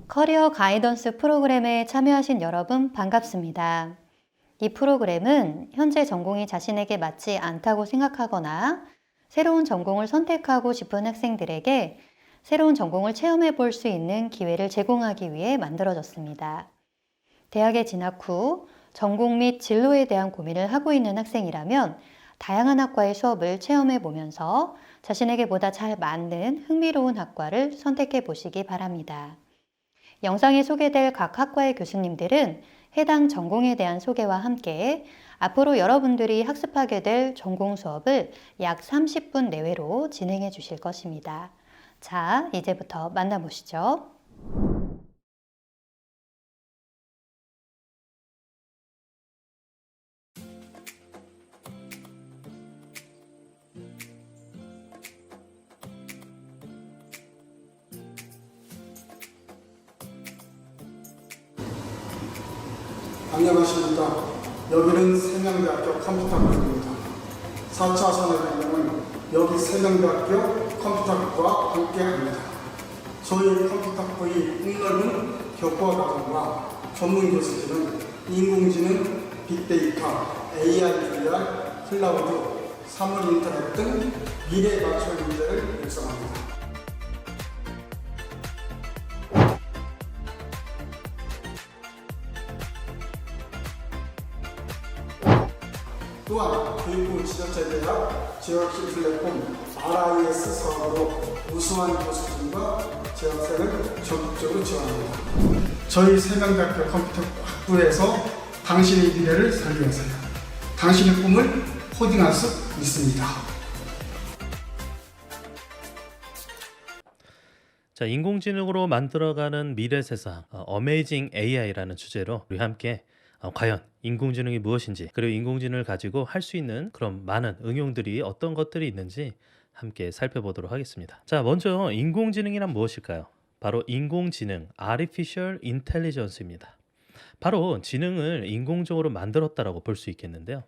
커리어 가이던스 프로그램에 참여하신 여러분 반갑습니다. 이 프로그램은 현재 전공이 자신에게 맞지 않다고 생각하거나 새로운 전공을 선택하고 싶은 학생들에게 새로운 전공을 체험해 볼 수 있는 기회를 제공하기 위해 만들어졌습니다. 대학에 진학 후 전공 및 진로에 대한 고민을 하고 있는 학생이라면 다양한 학과의 수업을 체험해 보면서 자신에게 보다 잘 맞는 흥미로운 학과를 선택해 보시기 바랍니다. 영상에 소개될 각 학과의 교수님들은 해당 전공에 대한 소개와 함께 앞으로 여러분들이 학습하게 될 전공 수업을 약 30분 내외로 진행해 주실 것입니다. 자, 이제부터 만나보시죠. 안녕하십니까. 여기는 세명대학교 컴퓨터학과입니다. 4차 산업혁명은 여기 세명대학교 컴퓨터학과와 함께합니다. 저희 컴퓨터학과의 폭넓은 교과 과정과 전문 교수들은 인공지능, 빅데이터, AI VR, 클라우드, 사물 인터넷 등 미래 맞춤 문제를 육성합니다. 또한 교육부 지적자대학 재학생 플랫폼 RIS 사업으로 우수한 교수진과 재학생을 적극적으로 지원합니다. 저희 세명대학교 컴퓨터 학부에서 당신의 미래를 살리면서요. 당신의 꿈을 코딩할 수 있습니다. 자, 인공지능으로 만들어가는 미래 세상, 어메이징 AI라는 주제로 우리 함께 과연 인공지능이 무엇인지, 그리고 인공지능을 가지고 할 수 있는 그런 많은 응용들이 어떤 것들이 있는지 함께 살펴보도록 하겠습니다. 자, 먼저 인공지능이란 무엇일까요? 바로 인공지능, Artificial Intelligence입니다. 바로 지능을 인공적으로 만들었다라고 볼 수 있겠는데요.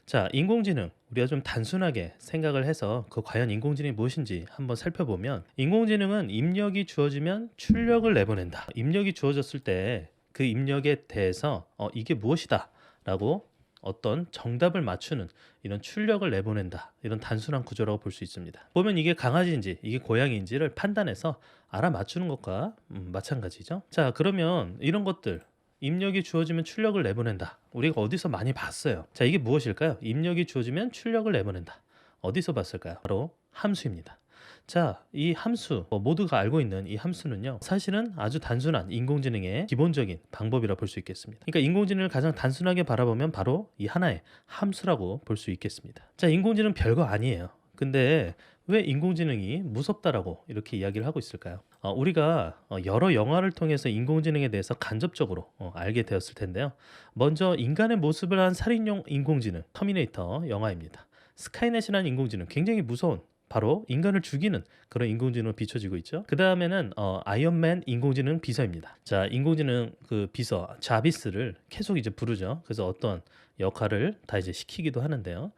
자, 인공지능, 우리가 좀 단순하게 생각을 해서 그 과연 인공지능이 무엇인지 한번 살펴보면, 인공지능은 입력이 주어지면 출력을 내보낸다. 입력이 주어졌을 때 그 입력에 대해서 이게 무엇이다 라고 어떤 정답을 맞추는 이런 출력을 내보낸다. 이런 단순한 구조라고 볼 수 있습니다. 보면 이게 강아지인지 이게 고양이인지를 판단해서 알아맞추는 것과 마찬가지죠. 자, 그러면 이런 것들, 입력이 주어지면 출력을 내보낸다. 우리가 어디서 많이 봤어요. 자, 이게 무엇일까요? 입력이 주어지면 출력을 내보낸다. 어디서 봤을까요? 바로 함수입니다. 자, 이 함수, 모두가 알고 있는 이 함수는요, 사실은 아주 단순한 인공지능의 기본적인 방법이라 볼 수 있겠습니다. 그러니까 인공지능을 가장 단순하게 바라보면 바로 이 하나의 함수라고 볼 수 있겠습니다. 자, 인공지능 별거 아니에요. 근데 왜 인공지능이 무섭다라고 이렇게 이야기를 하고 있을까요? 우리가 여러 영화를 통해서 인공지능에 대해서 간접적으로 알게 되었을 텐데요. 먼저 인간의 모습을 한 살인용 인공지능, 터미네이터 영화입니다. 스카이넷이라는 인공지능, 굉장히 무서운, 바로 인간을 죽이는 그런 인공지능으로 비춰지고 있죠. 그 다음에는 아이언맨 인공지능 비서입니다. 자, 인공지능 그 비서 자비스를 계속 이제 부르죠. 그래서 어떤 역할을 다 이제 시키기도 하는데요.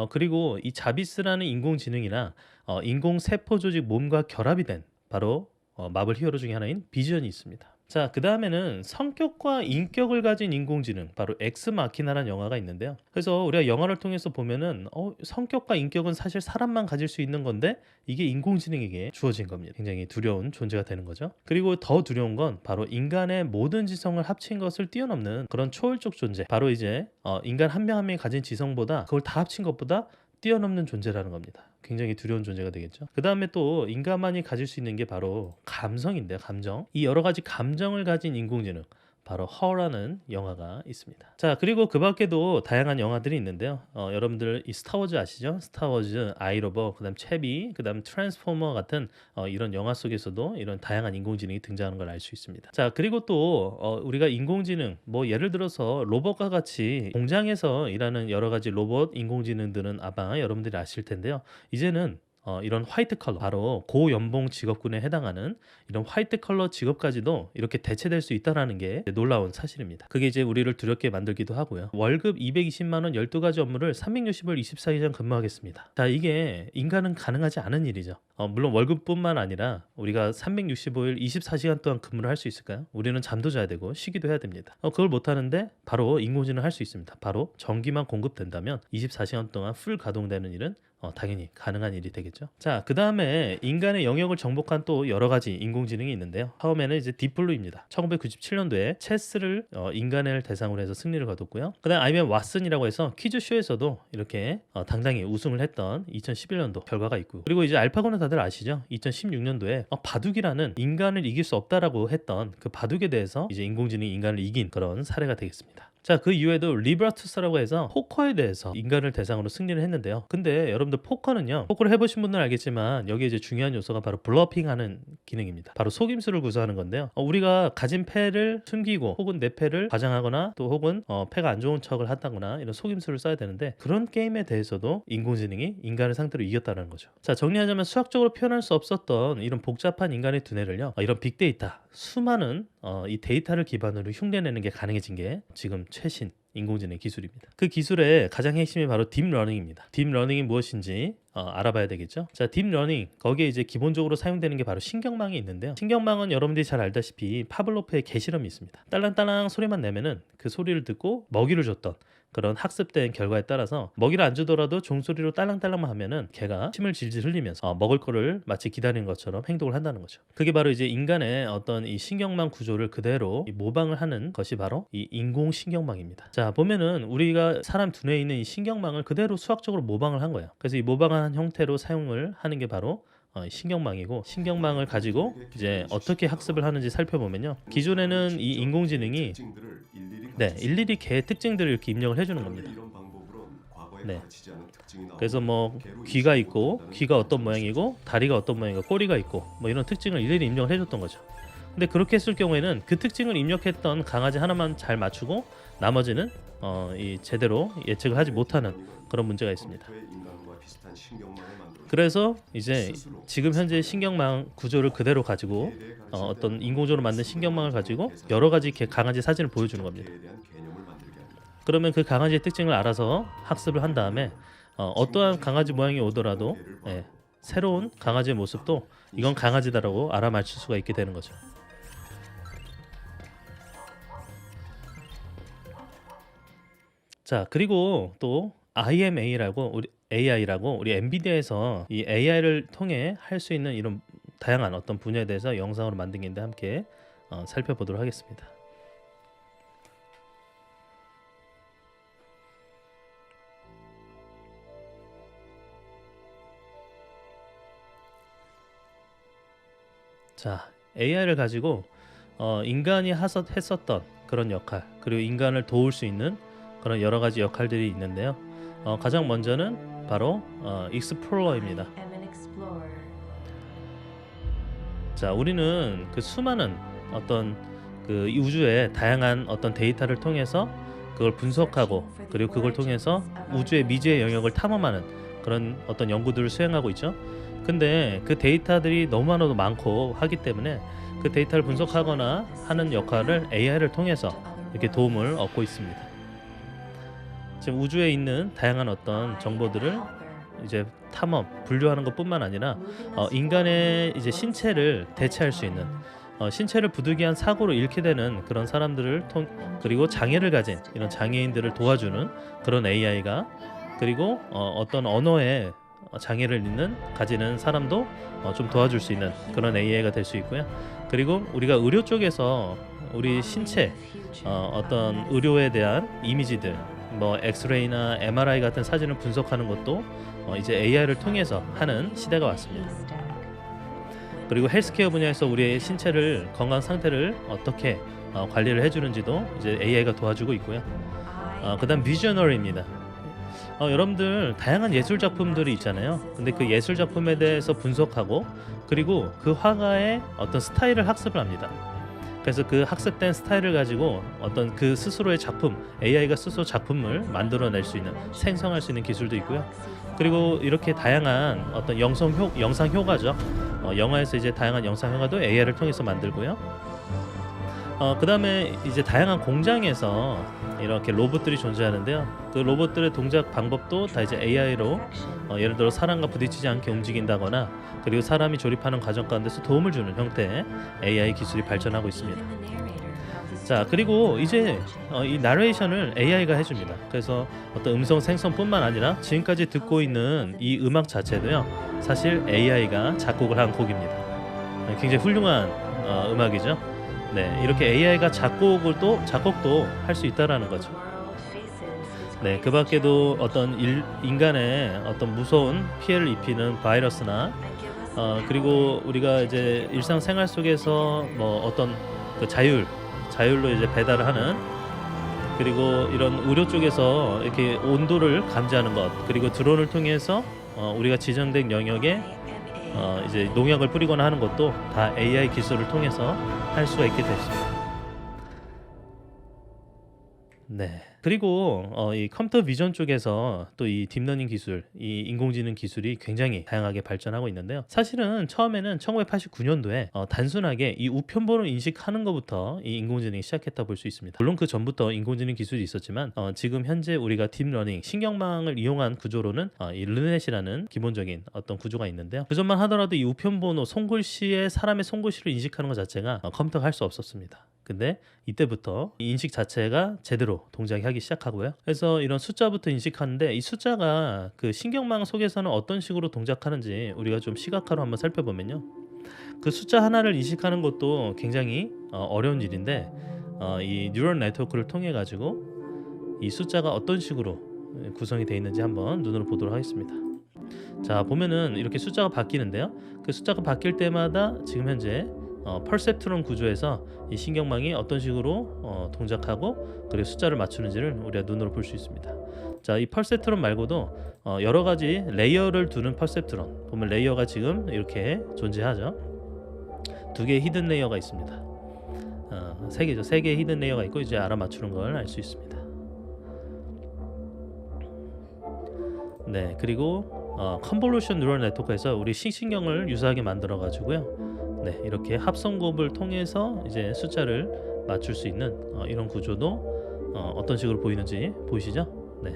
그리고 이 자비스라는 인공지능이나 인공 세포 조직 몸과 결합이 된 바로 마블 히어로 중에 하나인 비전이 있습니다. 자, 그 다음에는 성격과 인격을 가진 인공지능, 바로 엑스마키나라는 영화가 있는데요. 그래서 우리가 영화를 통해서 보면은 성격과 인격은 사실 사람만 가질 수 있는 건데 이게 인공지능에게 주어진 겁니다. 굉장히 두려운 존재가 되는 거죠. 그리고 더 두려운 건 바로 인간의 모든 지성을 합친 것을 뛰어넘는 그런 초월적 존재, 바로 이제 인간 한 명 한 명이 가진 지성보다 그걸 다 합친 것보다 뛰어넘는 존재라는 겁니다. 굉장히 두려운 존재가 되겠죠. 그 다음에 또 인간만이 가질 수 있는 게 바로 감성인데요. 감정. 이 여러 가지 감정을 가진 인공지능, 바로 허라는 영화가 있습니다. 자, 그리고 그 밖에도 다양한 영화들이 있는데요. 여러분들 이 스타워즈 아시죠? 스타워즈, 아이로버, 그다음 채비, 그다음 트랜스포머 같은 이런 영화 속에서도 이런 다양한 인공지능이 등장하는 걸 알 수 있습니다. 자, 그리고 또 우리가 인공지능, 뭐 예를 들어서 로봇과 같이 공장에서 일하는 여러 가지 로봇 인공지능들은 아마 여러분들이 아실 텐데요. 이제는 이런 화이트 컬러, 바로 고연봉 직업군에 해당하는 이런 화이트 컬러 직업까지도 이렇게 대체될 수 있다는 게 놀라운 사실입니다. 그게 이제 우리를 두렵게 만들기도 하고요. 월급 220만 원 12가지 업무를 360일 24시간 근무하겠습니다. 자, 이게 인간은 가능하지 않은 일이죠. 물론 월급뿐만 아니라 우리가 365일 24시간 동안 근무를 할 수 있을까요? 우리는 잠도 자야 되고 쉬기도 해야 됩니다. 그걸 못하는데 바로 인공지능을 할 수 있습니다. 바로 전기만 공급된다면 24시간 동안 풀 가동되는 일은 당연히 가능한 일이 되겠죠. 자, 그 다음에 인간의 영역을 정복한 또 여러 가지 인공지능이 있는데요. 처음에는 이제 딥블루입니다. 1997년도에 체스를 인간을 대상으로 해서 승리를 거뒀고요. 그 다음 IBM 왓슨이라고 해서 퀴즈쇼에서도 이렇게 당당히 우승을 했던 2011년도 결과가 있고요. 그리고 이제 알파고는 다들 아시죠? 2016년도에 바둑이라는 인간을 이길 수 없다라고 했던 그 바둑에 대해서 이제 인공지능이 인간을 이긴 그런 사례가 되겠습니다. 자, 그 이후에도 리브라투스라고 해서 포커에 대해서 인간을 대상으로 승리를 했는데요. 근데 여러분들 포커는요, 포커를 해보신 분들은 알겠지만 여기에 이제 중요한 요소가 바로 블러핑하는 기능입니다. 바로 속임수를 구사하는 건데요. 우리가 가진 패를 숨기고 혹은 내 패를 과장하거나 또 혹은 패가 안 좋은 척을 한다거나 이런 속임수를 써야 되는데 그런 게임에 대해서도 인공지능이 인간을 상대로 이겼다는 거죠. 자, 정리하자면 수학적으로 표현할 수 없었던 이런 복잡한 인간의 두뇌를요, 이런 빅데이터, 수많은 이 데이터를 기반으로 흉내내는 게 가능해진 게 지금 최신 인공지능 기술입니다. 그 기술의 가장 핵심이 바로 딥러닝입니다. 딥러닝이 무엇인지 알아봐야 되겠죠. 자, 딥러닝, 거기에 이제 기본적으로 사용되는 게 바로 신경망이 있는데요. 신경망은 여러분들이 잘 알다시피 파블로프의 개실험이 있습니다. 딸랑딸랑 소리만 내면은 그 소리를 듣고 먹이를 줬던 그런 학습된 결과에 따라서 먹이를 안 주더라도 종소리로 딸랑딸랑만 하면은 개가 침을 질질 흘리면서 먹을 거를 마치 기다리는 것처럼 행동을 한다는 거죠. 그게 바로 이제 인간의 어떤 이 신경망 구조를 그대로 모방을 하는 것이 바로 이 인공신경망입니다. 자, 보면은 우리가 사람 두뇌에 있는 이 신경망을 그대로 수학적으로 모방을 한 거예요. 그래서 이 모방한 형태로 사용을 하는 게 바로 신경망이고, 신경망을 가지고 이제 어떻게 학습을 하는지 살펴보면요, 기존에는 이 인공지능이 일일이 개의 특징들을 이렇게 입력을 해주는 겁니다. 네. 그래서 뭐 귀가 있고, 귀가 어떤 모양이고, 다리가 어떤 모양이고, 꼬리가 있고, 뭐 이런 특징을 일일이 입력을 해줬던 거죠. 근데 그렇게 했을 경우에는 그 특징을 입력했던 강아지 하나만 잘 맞추고 나머지는 이 제대로 예측을 하지 못하는 그런 문제가 있습니다. 그래서 이제 지금 현재 신경망 구조를 그대로 가지고 어떤 인공적으로 만든 신경망을 가지고 여러 가지 강아지 사진을 보여주는 겁니다. 그러면 그 강아지의 특징을 알아서 학습을 한 다음에 어떠한 강아지 모양이 오더라도 새로운 강아지의 모습도 이건 강아지다라고 알아맞힐 수가 있게 되는 거죠. 자, 그리고 또 IMA라고 우리 엔비디아에서 이 AI를 통해 할 수 있는 이런 다양한 어떤 분야에 대해서 영상으로 만든 게 있는데 함께 살펴보도록 하겠습니다. 자, AI를 가지고 인간이 했었던 그런 역할, 그리고 인간을 도울 수 있는 그런 여러 가지 역할들이 있는데요. 가장 먼저는 바로 익스플로러입니다. 자, 우리는 그 수많은 어떤 그 우주의 다양한 어떤 데이터를 통해서 그걸 분석하고, 그리고 그걸 통해서 우주의 미지의 영역을 탐험하는 그런 어떤 연구들을 수행하고 있죠. 근데 그 데이터들이 너무나도 많고 하기 때문에 그 데이터를 분석하거나 하는 역할을 AI를 통해서 이렇게 도움을 얻고 있습니다. 지금 우주에 있는 다양한 어떤 정보들을 이제 탐험, 분류하는 것뿐만 아니라 인간의 이제 신체를 대체할 수 있는, 신체를 부득이한 사고로 잃게 되는 그런 사람들을 그리고 장애를 가진 이런 장애인들을 도와주는 그런 AI가, 그리고 어떤 언어에 장애를 가지는 사람도 좀 도와줄 수 있는 그런 AI가 될 수 있고요. 그리고 우리가 의료 쪽에서 우리 신체 어떤 의료에 대한 이미지들, 뭐 엑스레이나 MRI 같은 사진을 분석하는 것도 이제 AI를 통해서 하는 시대가 왔습니다. 그리고 헬스케어 분야에서 우리의 신체를, 건강 상태를 어떻게 관리를 해주는지도 이제 AI가 도와주고 있고요. 그다음 비저너리입니다. 여러분들 다양한 예술 작품들이 있잖아요. 근데 그 예술 작품에 대해서 분석하고, 그리고 그 화가의 어떤 스타일을 학습을 합니다. 그래서 그 학습된 스타일을 가지고 어떤 그 스스로의 작품, AI가 스스로 작품을 만들어낼 수 있는, 생성할 수 있는 기술도 있고요. 그리고 이렇게 다양한 어떤 영상 효과죠. 영화에서 이제 다양한 영상 효과도 AI를 통해서 만들고요. 그 다음에 이제 다양한 공장에서 이렇게 로봇들이 존재하는데요. 그 로봇들의 동작 방법도 다 이제 AI로 예를 들어 사람과 부딪히지 않게 움직인다거나, 그리고 사람이 조립하는 과정 가운데서 도움을 주는 형태의 AI 기술이 발전하고 있습니다. 자, 그리고 이제 이 나레이션을 AI가 해줍니다. 그래서 어떤 음성 생성뿐만 아니라 지금까지 듣고 있는 이 음악 자체도요, 사실 AI가 작곡을 한 곡입니다. 굉장히 훌륭한 음악이죠. 네, 이렇게 AI가 작곡도 할 수 있다라는 거죠. 네, 그 밖에도 어떤 인간의 어떤 무서운 피해를 입히는 바이러스나 그리고 우리가 이제 일상생활 속에서 뭐 어떤 그 자율로 이제 배달을 하는, 그리고 이런 의료 쪽에서 이렇게 온도를 감지하는 것, 그리고 드론을 통해서 우리가 지정된 영역에 이제 농약을 뿌리거나 하는 것도 다 AI 기술을 통해서 할 수가 있게 됐습니다. 네. 그리고 이 컴퓨터 비전 쪽에서 또 이 딥러닝 기술, 이 인공지능 기술이 굉장히 다양하게 발전하고 있는데요. 사실은 처음에는 1989년도에 단순하게 이 우편번호 인식하는 것부터 이 인공지능이 시작했다 볼 수 있습니다. 물론 그 전부터 인공지능 기술이 있었지만 지금 현재 우리가 딥러닝, 신경망을 이용한 구조로는 이 르넷이라는 기본적인 어떤 구조가 있는데요. 그전만 하더라도 이 우편번호 손글씨에 사람의 손글씨를 인식하는 것 자체가 컴퓨터가 할 수 없었습니다. 근데 이때부터 이 인식 자체가 제대로 동작이 하기 시작하고요. 그래서 이런 숫자부터 인식하는데, 이 숫자가 그 신경망 속에서는 어떤 식으로 동작하는지 우리가 좀 시각화로 한번 살펴보면요, 그 숫자 하나를 인식하는 것도 굉장히 어려운 일인데 이 뉴럴 네트워크를 통해 가지고 이 숫자가 어떤 식으로 구성이 되어 있는지 한번 눈으로 보도록 하겠습니다. 자, 보면은 이렇게 숫자가 바뀌는데요. 그 숫자가 바뀔 때마다 지금 현재 퍼셉트론 구조에서 이 신경망이 어떤 식으로 동작하고 그리고 숫자를 맞추는지를 우리가 눈으로 볼 수 있습니다. 자, 이 퍼셉트론 말고도 여러 가지 레이어를 두는 퍼셉트론, 보면 레이어가 지금 이렇게 존재하죠. 두 개의 히든 레이어가 있습니다. 세 개죠. 세 개의 히든 레이어가 있고 이제 알아맞추는 걸 알 수 있습니다. 네, 그리고 컨볼루션 뉴럴 네트워크에서 우리 신경을 유사하게 만들어 가지고요. 네, 이렇게 합성곱을 통해서 이제 숫자를 맞출 수 있는 이런 구조도 어떤 식으로 보이는지 보이시죠? 네.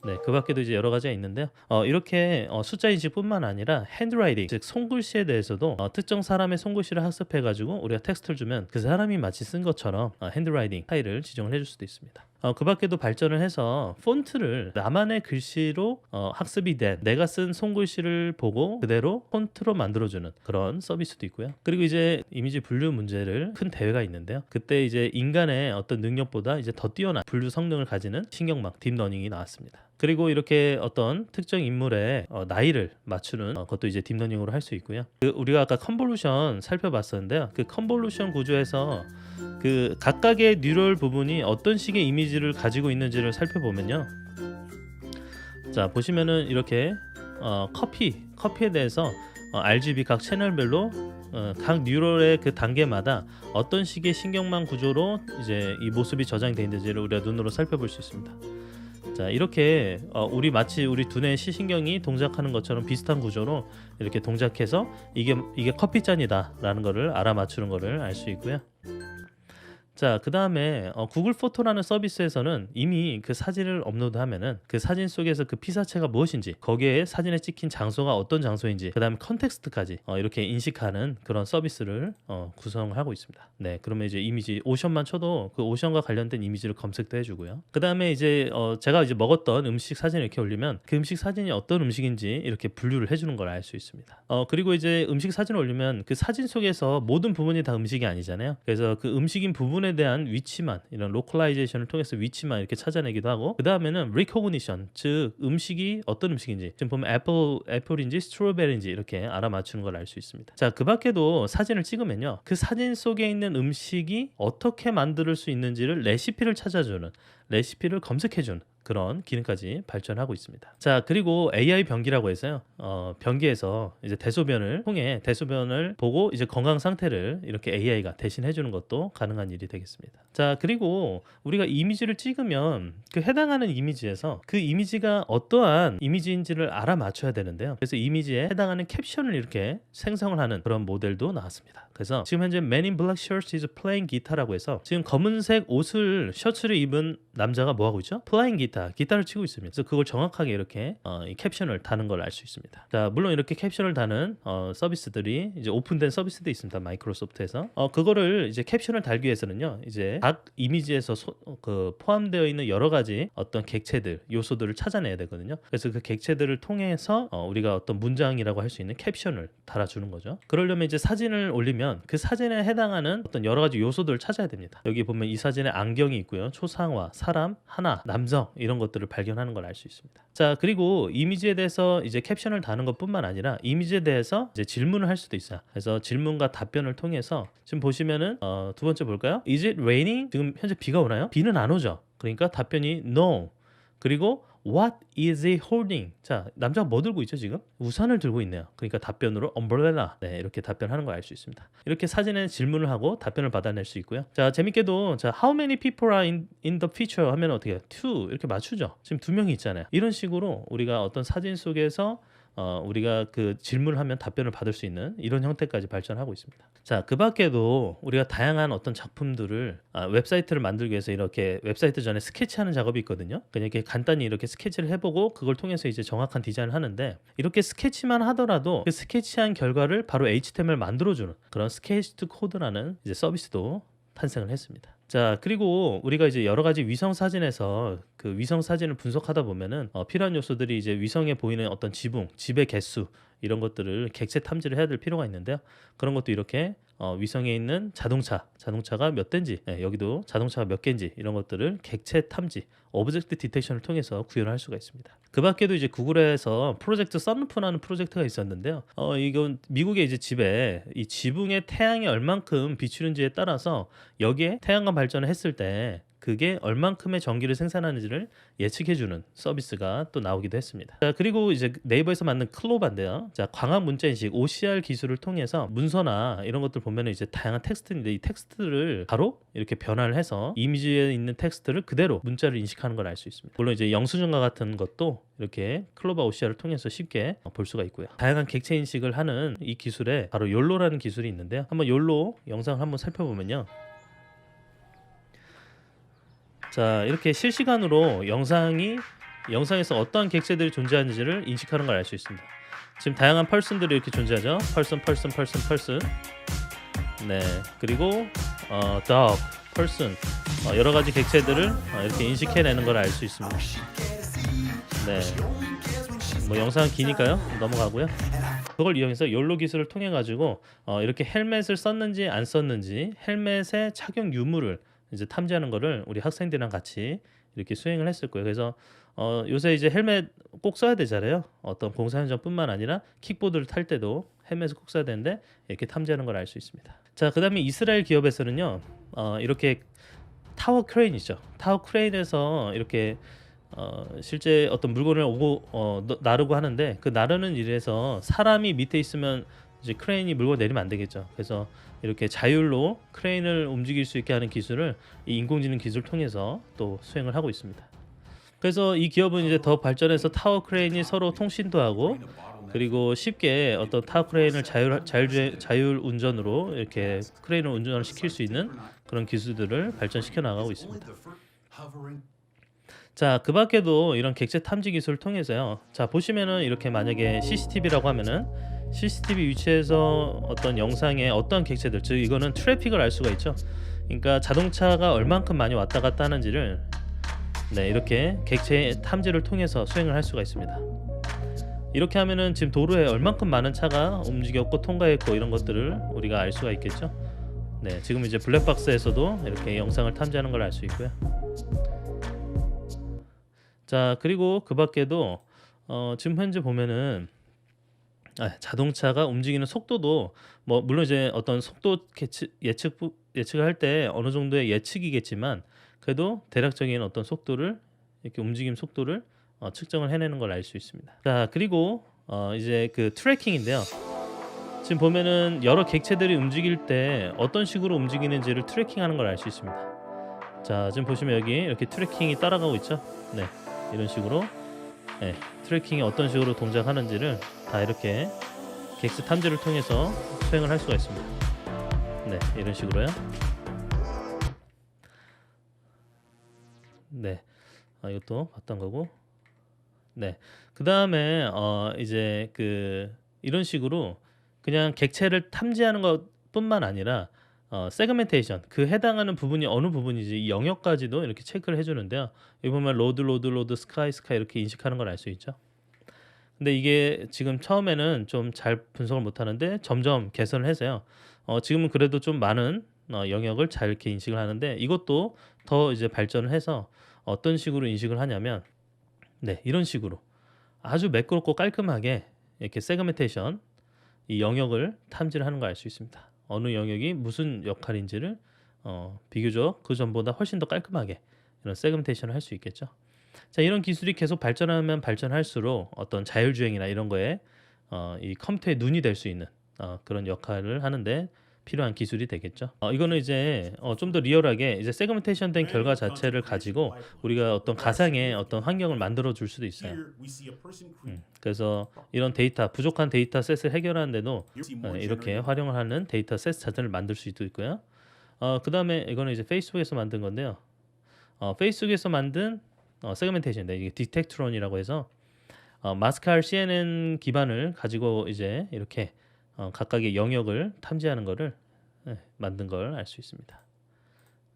네, 그 밖에도 이제 여러 가지가 있는데요. 이렇게 숫자 인식뿐만 아니라 핸드라이팅, 즉 손글씨에 대해서도 특정 사람의 손글씨를 학습해가지고 우리가 텍스트를 주면 그 사람이 마치 쓴 것처럼 핸드라이팅 스타일을 지정을 해줄 수도 있습니다. 그 밖에도 발전을 해서 폰트를 나만의 글씨로 학습이 된, 내가 쓴 손글씨를 보고 그대로 폰트로 만들어주는 그런 서비스도 있고요. 그리고 이제 이미지 분류 문제를 큰 대회가 있는데요. 그때 이제 인간의 어떤 능력보다 이제 더 뛰어난 분류 성능을 가지는 신경망 딥러닝이 나왔습니다. 그리고 이렇게 어떤 특정 인물의 나이를 맞추는 것도 이제 딥러닝으로 할 수 있고요. 우리가 아까 컨볼루션 살펴봤었는데요. 그 컨볼루션 구조에서 그 각각의 뉴럴 부분이 어떤 식의 이미지를 가지고 있는지를 살펴보면요. 자, 보시면은 이렇게 커피에 대해서 RGB 각 채널별로 각 뉴럴의 그 단계마다 어떤 식의 신경망 구조로 이제 이 모습이 저장되어 있는지를 우리가 눈으로 살펴볼 수 있습니다. 자, 이렇게 마치 우리 두뇌의 시신경이 동작하는 것처럼 비슷한 구조로 이렇게 동작해서 이게 커피잔이다 라는 거를 알아맞추는 거를 알 수 있고요. 자, 그 다음에 구글 포토라는 서비스에서는 이미 그 사진을 업로드하면은 그 사진 속에서 그 피사체가 무엇인지, 거기에 사진에 찍힌 장소가 어떤 장소인지, 그 다음에 컨텍스트까지 이렇게 인식하는 그런 서비스를 구성을 하고 있습니다. 네, 그러면 이제 이미지 오션만 쳐도 그 오션과 관련된 이미지를 검색도 해주고요. 그 다음에 이제 제가 이제 먹었던 음식 사진을 이렇게 올리면 그 음식 사진이 어떤 음식인지 이렇게 분류를 해주는 걸 알 수 있습니다. 그리고 이제 음식 사진을 올리면 그 사진 속에서 모든 부분이 다 음식이 아니잖아요. 그래서 그 음식인 부분에 대한 위치만, 이런 로컬라이제이션을 통해서 위치만 이렇게 찾아내기도 하고, 그 다음에는 리코그니션, 즉 음식이 어떤 음식인지, 지금 보면 애플인지 스트로베리인지 이렇게 알아맞추는 걸 알 수 있습니다. 자, 그 밖에도 사진을 찍으면요, 그 사진 속에 있는 음식이 어떻게 만들 수 있는지를 레시피를 찾아주는, 레시피를 검색해주는 그런 기능까지 발전하고 있습니다. 자, 그리고 AI 변기라고 해서요. 변기에서 이제 대소변을 통해 대소변을 보고 이제 건강 상태를 이렇게 AI가 대신해 주는 것도 가능한 일이 되겠습니다. 자, 그리고 우리가 이미지를 찍으면 그 해당하는 이미지에서 그 이미지가 어떠한 이미지인지를 알아맞혀야 되는데요. 그래서 이미지에 해당하는 캡션을 이렇게 생성을 하는 그런 모델도 나왔습니다. 그래서 지금 현재 Man in Black Shirts is playing guitar라고 해서 지금 검은색 옷을 셔츠를 입은 남자가 뭐 하고 있죠? Playing guitar, 기타를 치고 있습니다. 그래서 그걸 정확하게 이렇게 이 캡션을 다는 걸 알 수 있습니다. 자, 물론 이렇게 캡션을 다는 서비스들이 이제 오픈된 서비스도 있습니다. 마이크로소프트에서 그거를 이제 캡션을 달기 위해서는요, 이제 각 이미지에서 그 포함되어 있는 여러 가지 어떤 객체들, 요소들을 찾아내야 되거든요. 그래서 그 객체들을 통해서 우리가 어떤 문장이라고 할 수 있는 캡션을 달아주는 거죠. 그러려면 이제 사진을 올리면 그 사진에 해당하는 어떤 여러 가지 요소들을 찾아야 됩니다. 여기 보면 이 사진에 안경이 있고요, 초상화, 사람, 하나, 남성 이런 것들을 발견하는 걸 알 수 있습니다. 자, 그리고 이미지에 대해서 이제 캡션을 다는 것뿐만 아니라 이미지에 대해서 이제 질문을 할 수도 있어요. 그래서 질문과 답변을 통해서 지금 보시면은 두 번째 볼까요? Is it raining? 지금 현재 비가 오나요? 비는 안 오죠. 그러니까 답변이 no. 그리고 What is he holding? 자, 남자가 뭐 들고 있죠 지금? 우산을 들고 있네요. 그러니까 답변으로 umbrella. 네, 이렇게 답변하는 걸 알 수 있습니다. 이렇게 사진에 질문을 하고 답변을 받아낼 수 있고요. 자, 재밌게도 자, how many people are in the picture 하면 어떻게 해요? two 이렇게 맞추죠. 지금 2명이 있잖아요. 이런 식으로 우리가 어떤 사진 속에서 우리가 그 질문을 하면 답변을 받을 수 있는 이런 형태까지 발전하고 있습니다. 자, 그 밖에도 우리가 다양한 어떤 작품들을 웹사이트를 만들기 위해서 이렇게 웹사이트 전에 스케치하는 작업이 있거든요. 그냥 이렇게 간단히 이렇게 스케치를 해보고 그걸 통해서 이제 정확한 디자인을 하는데, 이렇게 스케치만 하더라도 그 스케치한 결과를 바로 HTML 만들어주는 그런 스케치 투 코드라는 이제 서비스도 탄생을 했습니다. 자, 그리고 우리가 이제 여러 가지 위성 사진에서 그 위성 사진을 분석하다 보면은 필요한 요소들이 이제 위성에 보이는 어떤 지붕, 집의 개수 이런 것들을 객체 탐지를 해야 될 필요가 있는데요. 그런 것도 이렇게 위성에 있는 자동차가 몇 대인지, 여기도 자동차가 몇 개인지 이런 것들을 객체 탐지, 오브젝트 디텍션을 통해서 구현할 수가 있습니다. 그 밖에도 이제 구글에서 프로젝트 썬루프라는 프로젝트가 있었는데요. 이건 미국의 이제 집에 이 지붕에 태양이 얼만큼 비추는지에 따라서 여기에 태양광 발전을 했을 때 그게 얼만큼의 전기를 생산하는지를 예측해주는 서비스가 또 나오기도 했습니다. 자, 그리고 이제 네이버에서 만든 클로바인데요. 자, 광학 문자 인식 OCR 기술을 통해서 문서나 이런 것들 보면은 이제 다양한 텍스트인데 이 텍스트를 바로 이렇게 변화를 해서 이미지에 있는 텍스트를 그대로 문자를 인식하는 걸 알 수 있습니다. 물론 이제 영수증과 같은 것도 이렇게 클로바 OCR을 통해서 쉽게 볼 수가 있고요. 다양한 객체 인식을 하는 이 기술에 바로 욜로라는 기술이 있는데요. 한번 욜로 영상을 한번 살펴보면요. 자, 이렇게 실시간으로 영상에서 어떠한 객체들이 존재하는지를 인식하는 걸 알 수 있습니다. 지금 다양한 펄슨들이 이렇게 존재하죠. 펄슨. 네, 그리고 dog, person 여러 가지 객체들을 이렇게 인식해내는 걸 알 수 있습니다. 네, 뭐 영상은 기니까요. 넘어가고요. 그걸 이용해서 욜로 기술을 통해 가지고 이렇게 헬멧을 썼는지 안 썼는지 헬멧의 착용 유무를 이제 탐지하는 거를 우리 학생들이랑 같이 이렇게 수행을 했을 거예요. 그래서 요새 이제 헬멧 꼭 써야 되잖아요. 어떤 공사 현장뿐만 아니라 킥보드를 탈 때도 헬멧을 꼭 써야 되는데 이렇게 탐지하는 걸 알 수 있습니다. 자, 그다음에 이스라엘 기업에서는요. 이렇게 타워 크레인 있죠. 타워 크레인에서 이렇게 실제 어떤 물건을 나르고 하는데 그 나르는 일에서 사람이 밑에 있으면 이제 크레인이 물건 내리면 안 되겠죠. 그래서 이렇게 자율로 크레인을 움직일 수 있게 하는 기술을 이 인공지능 기술을 통해서 또 수행을 하고 있습니다. 그래서 이 기업은 이제 더 발전해서 타워 크레인이 서로 통신도 하고 그리고 쉽게 어떤 타워 크레인을 자율 운전으로 이렇게 크레인을 운전을 시킬 수 있는 그런 기술들을 발전시켜 나가고 있습니다. 자, 그 밖에도 이런 객체 탐지 기술을 통해서요. 자, 보시면은 이렇게 만약에 CCTV라고 하면은 CCTV 위치에서 어떤 영상에 어떤 객체들, 즉 이거는 트래픽을 알 수가 있죠. 그러니까 자동차가 얼만큼 많이 왔다 갔다 하는지를 이렇게 객체 탐지를 통해서 수행을 할 수가 있습니다. 이렇게 하면은 지금 도로에 얼만큼 많은 차가 움직였고 통과했고 이런 것들을 우리가 알 수가 있겠죠. 네, 지금 이제 블랙박스에서도 이렇게 영상을 탐지하는 걸 알 수 있고요. 자, 그리고 그 밖에도 지금 현재 보면은 자동차가 움직이는 속도도 뭐 물론 이제 어떤 속도 예측을 할 때 어느 정도의 예측이겠지만 그래도 대략적인 어떤 속도를 이렇게 움직임 속도를 측정을 해내는 걸 알 수 있습니다. 자, 그리고 이제 그 트래킹인데요. 지금 보면은 여러 객체들이 움직일 때 어떤 식으로 움직이는지를 트래킹하는 걸 알 수 있습니다. 자, 지금 보시면 여기 이렇게 트래킹이 따라가고 있죠. 네, 이런 식으로 네, 트래킹이 어떤 식으로 동작하는지를 다 이렇게 객체 탐지를 통해서 수행을 할 수가 있습니다. 네, 이런 식으로요. 네, 이것도 봤던 거고. 네, 그 다음에 이제 그 이런 식으로 그냥 객체를 탐지하는 것뿐만 아니라 세그멘테이션, 그 해당하는 부분이 어느 부분이지 이 영역까지도 이렇게 체크를 해주는데요. 여기 보면 로드, 스카이 이렇게 인식하는 걸 알 수 있죠. 근데 이게 지금 처음에는 좀 잘 분석을 못하는데 점점 개선을 해서요. 지금은 그래도 좀 많은 영역을 잘 이렇게 인식을 하는데 이것도 더 이제 발전을 해서 어떤 식으로 인식을 하냐면 네, 이런 식으로 아주 매끄럽고 깔끔하게 이렇게 세그멘테이션, 이 영역을 탐지를 하는 걸 알 수 있습니다. 어느 영역이 무슨 역할인지를 비교적 그 전보다 훨씬 더 깔끔하게 이런 세그멘테이션을 할 수 있겠죠. 자, 이런 기술이 계속 발전하면 발전할수록 어떤 자율주행이나 이런 거에 이 컴퓨터의 눈이 될 수 있는 그런 역할을 하는데 필요한 기술이 되겠죠. 이거는 이제 좀 더 리얼하게 이제 세그멘테이션 된 결과 자체를 가지고 우리가 어떤 가상의 어떤 환경을 만들어 줄 수도 있어요. 그래서 이런 데이터, 부족한 데이터 셋을 해결하는데도 이렇게 활용을 하는 데이터 셋 자체를 만들 수도 있고요. 그 다음에 이거는 이제 페이스북에서 만든 건데요. 페이스북에서 만든 세그멘테이션인데 이게 디텍트론이라고 해서 마스칼 CNN 기반을 가지고 이제 이렇게 각각의 영역을 탐지하는 거를 만든 걸 알 수 있습니다.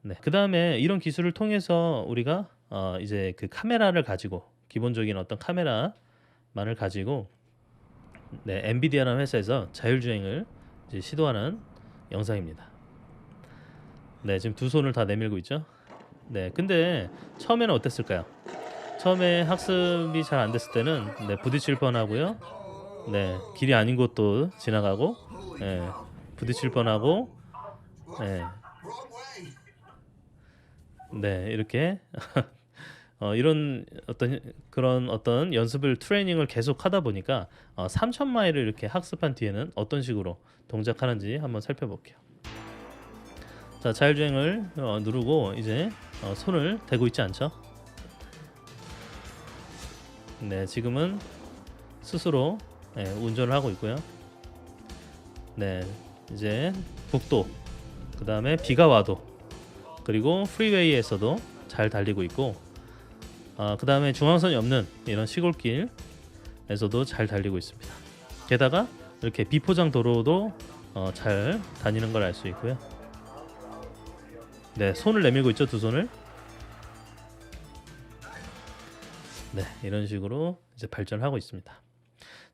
네. 그 다음에 이런 기술을 통해서 우리가 이제 그 카메라를 가지고 기본적인 어떤 카메라만을 가지고 네, 엔비디아라는 회사에서 자율주행을 이제 시도하는 영상입니다. 네, 지금 두 손을 다 내밀고 있죠. 네, 근데 처음에는 어땠을까요? 처음에 학습이 잘 안 됐을 때는 네, 부딪힐 뻔하고요. 네, 길이 아닌 곳도 지나가고, 네, 부딪힐 뻔하고, 네, 이렇게 이런 어떤 그런 어떤 연습을 트레이닝을 계속 하다 보니까 3,000마일을 이렇게 학습한 뒤에는 어떤 식으로 동작하는지 한번 살펴볼게요. 자, 자율주행을 누르고 이제 손을 대고 있지 않죠? 네, 지금은 스스로 운전을 하고 있고요. 네, 이제 국도, 그 다음에 비가 와도, 그리고 프리웨이에서도 잘 달리고 있고, 그 다음에 중앙선이 없는 이런 시골길에서도 잘 달리고 있습니다. 게다가 이렇게 비포장 도로도 잘 다니는 걸 알 수 있고요. 네, 손을 내밀고 있죠, 두 손을. 네, 이런 식으로 이제 발전하고 있습니다.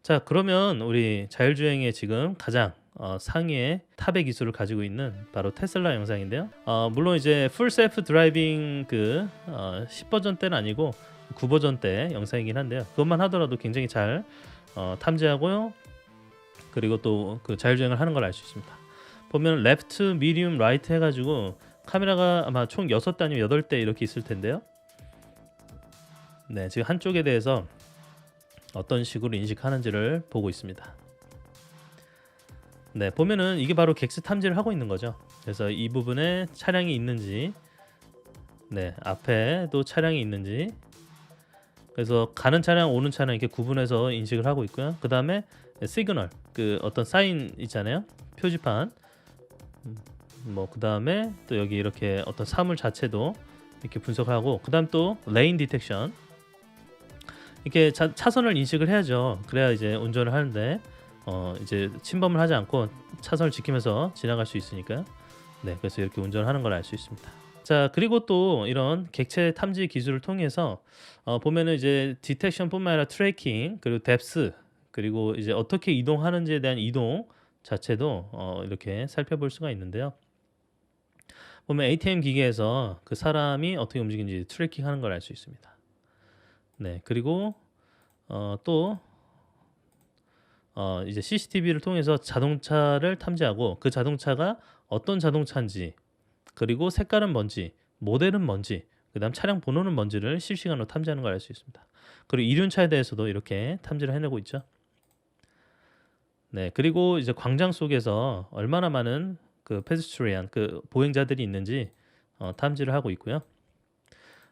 자, 그러면 우리 자율주행의 지금 가장 상위의 탑의 기술을 가지고 있는 바로 테슬라 영상인데요. 물론 이제 풀 셀프 드라이빙 그 10버전 때는 아니고 9버전 때 영상이긴 한데요. 그것만 하더라도 굉장히 잘 탐지하고요. 그리고 또 그 자율주행을 하는 걸 알 수 있습니다. 보면 레프트, 미디움, 라이트 해가지고 카메라가 아마 총 6대 아니면 8대 이렇게 있을 텐데요. 네, 지금 한쪽에 대해서 어떤 식으로 인식하는지를 보고 있습니다. 네, 보면은 이게 바로 객체 탐지를 하고 있는 거죠. 그래서 이 부분에 차량이 있는지, 네, 앞에도 차량이 있는지, 그래서 가는 차량, 오는 차량 이렇게 구분해서 인식을 하고 있고요. 그 다음에 시그널, 그 어떤 사인 있잖아요, 표지판. 뭐 그 다음에 또 여기 이렇게 어떤 사물 자체도 이렇게 분석하고, 그 다음 또 레인 디텍션, 이렇게 차선을 인식을 해야죠. 그래야 이제 운전을 하는데 이제 침범을 하지 않고 차선을 지키면서 지나갈 수 있으니까요. 네, 그래서 이렇게 운전하는 걸 알 수 있습니다. 자, 그리고 또 이런 객체 탐지 기술을 통해서 보면은 이제 디텍션뿐만 아니라 트래킹, 그리고 뎁스, 그리고 이제 어떻게 이동하는지에 대한 이동 자체도 이렇게 살펴볼 수가 있는데요. 보면 ATM 기계에서 그 사람이 어떻게 움직이는지 트래킹하는 걸 알 수 있습니다. 네, 그리고 또 이제 CCTV를 통해서 자동차를 탐지하고 그 자동차가 어떤 자동차인지, 그리고 색깔은 뭔지, 모델은 뭔지 그다음 차량 번호는 뭔지를 실시간으로 탐지하는 걸 알 수 있습니다. 그리고 이륜차에 대해서도 이렇게 탐지를 해내고 있죠. 네, 그리고 이제 광장 속에서 얼마나 많은 그 페데스트리안 그 보행자들이 있는지 탐지를 하고 있고요.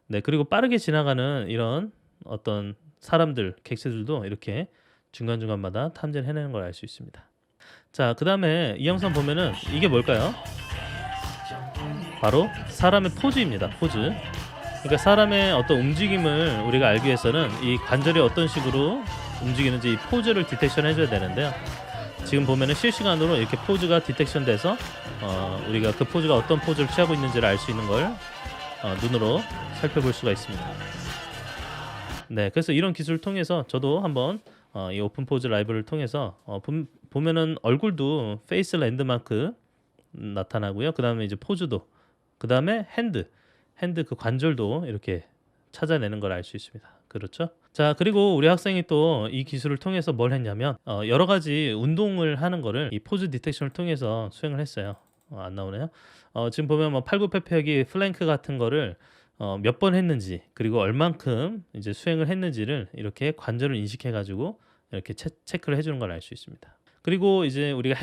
네, 그리고 빠르게 지나가는 이런 어떤 사람들, 객체들도 이렇게 중간중간마다 탐지를 해내는 걸 알 수 있습니다. 자, 그다음에 이 영상 보면은 이게 뭘까요? 바로 사람의 포즈입니다. 포즈. 그러니까 사람의 어떤 움직임을 우리가 알기 위해서는 이 관절이 어떤 식으로 움직이는지 이 포즈를 디텍션 해줘야 되는데요. 지금 보면은 실시간으로 이렇게 포즈가 디텍션 돼서 우리가 그 포즈가 어떤 포즈를 취하고 있는지를 알 수 있는 걸 눈으로 살펴볼 수가 있습니다. 네, 그래서 이런 기술을 통해서 저도 한번 이 오픈 포즈 라이브를 통해서 보면은 얼굴도 페이스 랜드마크 나타나고요. 그 다음에 이제 포즈도, 그 다음에 핸드 그 관절도 이렇게 찾아내는 걸 알 수 있습니다. 그렇죠? 자, 그리고 우리 학생이 또 이 기술을 통해서 뭘 했냐면 여러 가지 운동을 하는 거를 이 포즈 디텍션을 통해서 수행을 했어요. 안 나오네요. 지금 보면 뭐 팔굽혀펴기, 플랭크 같은 거를 몇 번 했는지, 그리고 얼만큼 이제 수행을 했는지를 이렇게 관절을 인식해 가지고 이렇게 체크를 해주는 걸 알 수 있습니다. 그리고 이제 우리가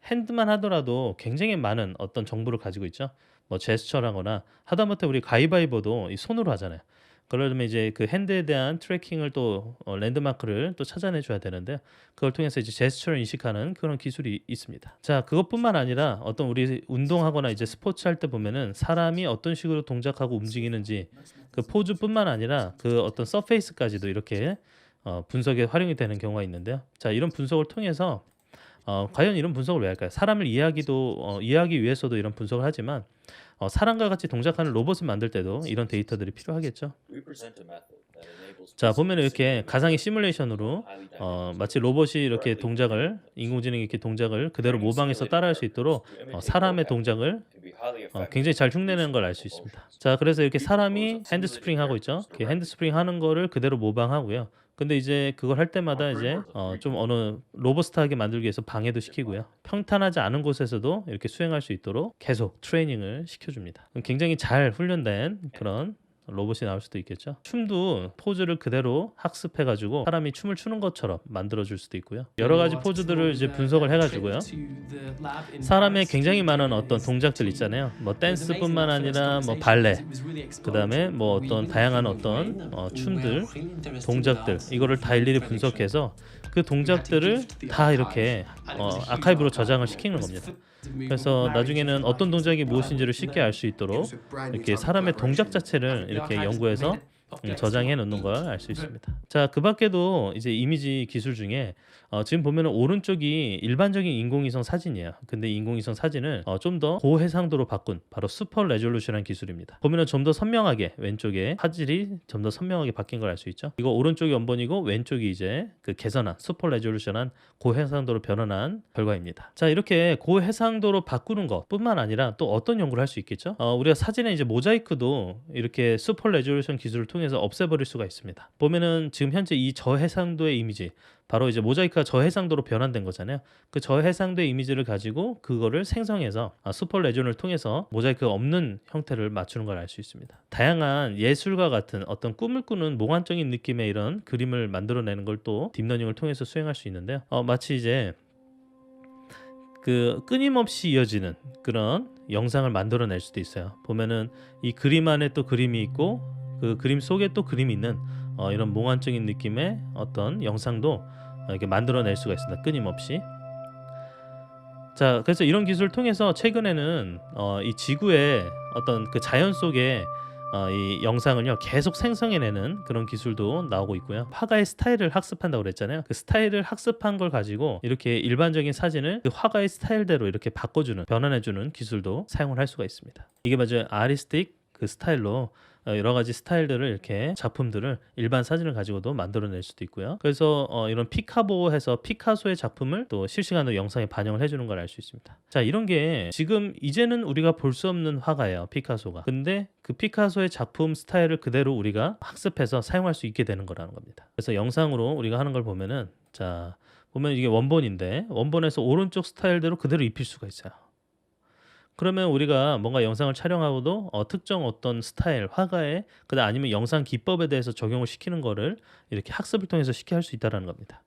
핸드만 하더라도 굉장히 많은 어떤 정보를 가지고 있죠. 뭐 제스처라거나 하다못해 우리 가위바위보도 이 손으로 하잖아요. 그러면 이제 그 핸드에 대한 트래킹을 또 랜드마크를 또 찾아내 줘야 되는데, 그걸 통해서 이제 제스처를 인식하는 그런 기술이 있습니다. 자, 그것뿐만 아니라 어떤 우리 운동하거나 이제 스포츠 할 때 보면은 사람이 어떤 식으로 동작하고 움직이는지 그 포즈뿐만 아니라 그 어떤 서페이스까지도 이렇게 분석에 활용이 되는 경우가 있는데요. 자, 이런 분석을 통해서 과연 이런 분석을 왜 할까요? 사람을 이해하기 위해서도 이런 분석을 하지만 사람과 같이 동작하는 로봇을 만들 때도 이런 데이터들이 필요하겠죠. 자, 보면 이렇게 가상의 시뮬레이션으로 마치 로봇이 이렇게 동작을, 인공지능이 이렇게 동작을 그대로 모방해서 따라할 수 있도록 사람의 동작을 굉장히 잘 흉내내는 걸 알 수 있습니다. 자, 그래서 이렇게 사람이 핸드 스프링 하고 있죠. 이렇게 핸드 스프링 하는 거를 그대로 모방하고요. 근데 이제 그걸 할 때마다 이제 좀 어느 로봇스타하게 만들기 위해서 방해도 시키고요. 평탄하지 않은 곳에서도 이렇게 수행할 수 있도록 계속 트레이닝을 시켜줍니다. 굉장히 잘 훈련된 그런 로봇이 나올 수도 있겠죠. 춤도 포즈를 그대로 학습해가지고 사람이 춤을 추는 것처럼 만들어줄 수도 있고요. 여러 가지 포즈들을 이제 분석을 해가지고요. 사람의 굉장히 많은 어떤 동작들 있잖아요. 뭐 댄스뿐만 아니라 뭐 발레, 그 다음에 뭐 어떤 다양한 어떤 춤들, 동작들, 이거를 다 일일이 분석해서 그 동작들을 다 이렇게 아카이브로 저장을 시키는 겁니다. 그래서 나중에는 어떤 동작이 무엇인지를 쉽게 알 수 있도록 이렇게 사람의 동작 자체를 이렇게 연구해서 저장해 놓는 걸 알 수 있습니다. 자, 그 밖에도 이제 이미지 기술 중에 지금 보면은 오른쪽이 일반적인 인공위성 사진이에요. 근데 인공위성 사진을 좀 더 고해상도로 바꾼 바로 슈퍼 레졸루션한 기술입니다. 보면은 좀 더 선명하게 왼쪽에 화질이 좀 더 선명하게 바뀐 걸 알 수 있죠. 이거 오른쪽이 원본이고 왼쪽이 이제 그 개선한 슈퍼 레졸루션한 고해상도로 변환한 결과입니다. 자, 이렇게 고해상도로 바꾸는 것뿐만 아니라 또 어떤 연구를 할 수 있겠죠? 우리가 사진에 이제 모자이크도 이렇게 슈퍼 레졸루션 기술을 통해서 없애버릴 수가 있습니다. 보면은 지금 현재 이 저해상도의 이미지, 바로 이제 모자이크가 저해상도로 변환된 거잖아요. 그 저해상도의 이미지를 가지고 그거를 생성해서 슈퍼 레전을 통해서 모자이크가 없는 형태를 맞추는 걸 알 수 있습니다. 다양한 예술과 같은 어떤 꿈을 꾸는 몽환적인 느낌의 이런 그림을 만들어내는 걸 또 딥러닝을 통해서 수행할 수 있는데요. 마치 이제 그 끊임없이 이어지는 그런 영상을 만들어낼 수도 있어요. 보면은 이 그림 안에 또 그림이 있고 그 그림 속에 또 그림이 있는 이런 몽환적인 느낌의 어떤 영상도 이렇게 만들어낼 수가 있습니다. 끊임없이. 자, 그래서 이런 기술을 통해서 최근에는 이 지구의 어떤 그 자연 속에 이 영상을요 계속 생성해내는 그런 기술도 나오고 있고요. 화가의 스타일을 학습한다고 그랬잖아요. 그 스타일을 학습한 걸 가지고 이렇게 일반적인 사진을 그 화가의 스타일대로 이렇게 바꿔주는, 변환해주는 기술도 사용을 할 수가 있습니다. 이게 맞아요. 아리스틱 그 스타일로 여러 가지 스타일들을 이렇게 작품들을 일반 사진을 가지고도 만들어낼 수도 있고요. 그래서 이런 피카보 해서 피카소의 작품을 또 실시간으로 영상에 반영을 해주는 걸 알 수 있습니다. 자, 이런 게 지금 이제는 우리가 볼 수 없는 화가예요, 피카소가. 근데 그 피카소의 작품 스타일을 그대로 우리가 학습해서 사용할 수 있게 되는 거라는 겁니다. 그래서 영상으로 우리가 하는 걸 보면은, 자, 보면 이게 원본인데 원본에서 오른쪽 스타일대로 그대로 입힐 수가 있어요. 그러면 우리가 뭔가 영상을 촬영하고도 특정 어떤 스타일, 화가의 그다음 아니면 영상 기법에 대해서 적용을 시키는 거를 이렇게 학습을 통해서 쉽게 할 수 있다라는 겁니다.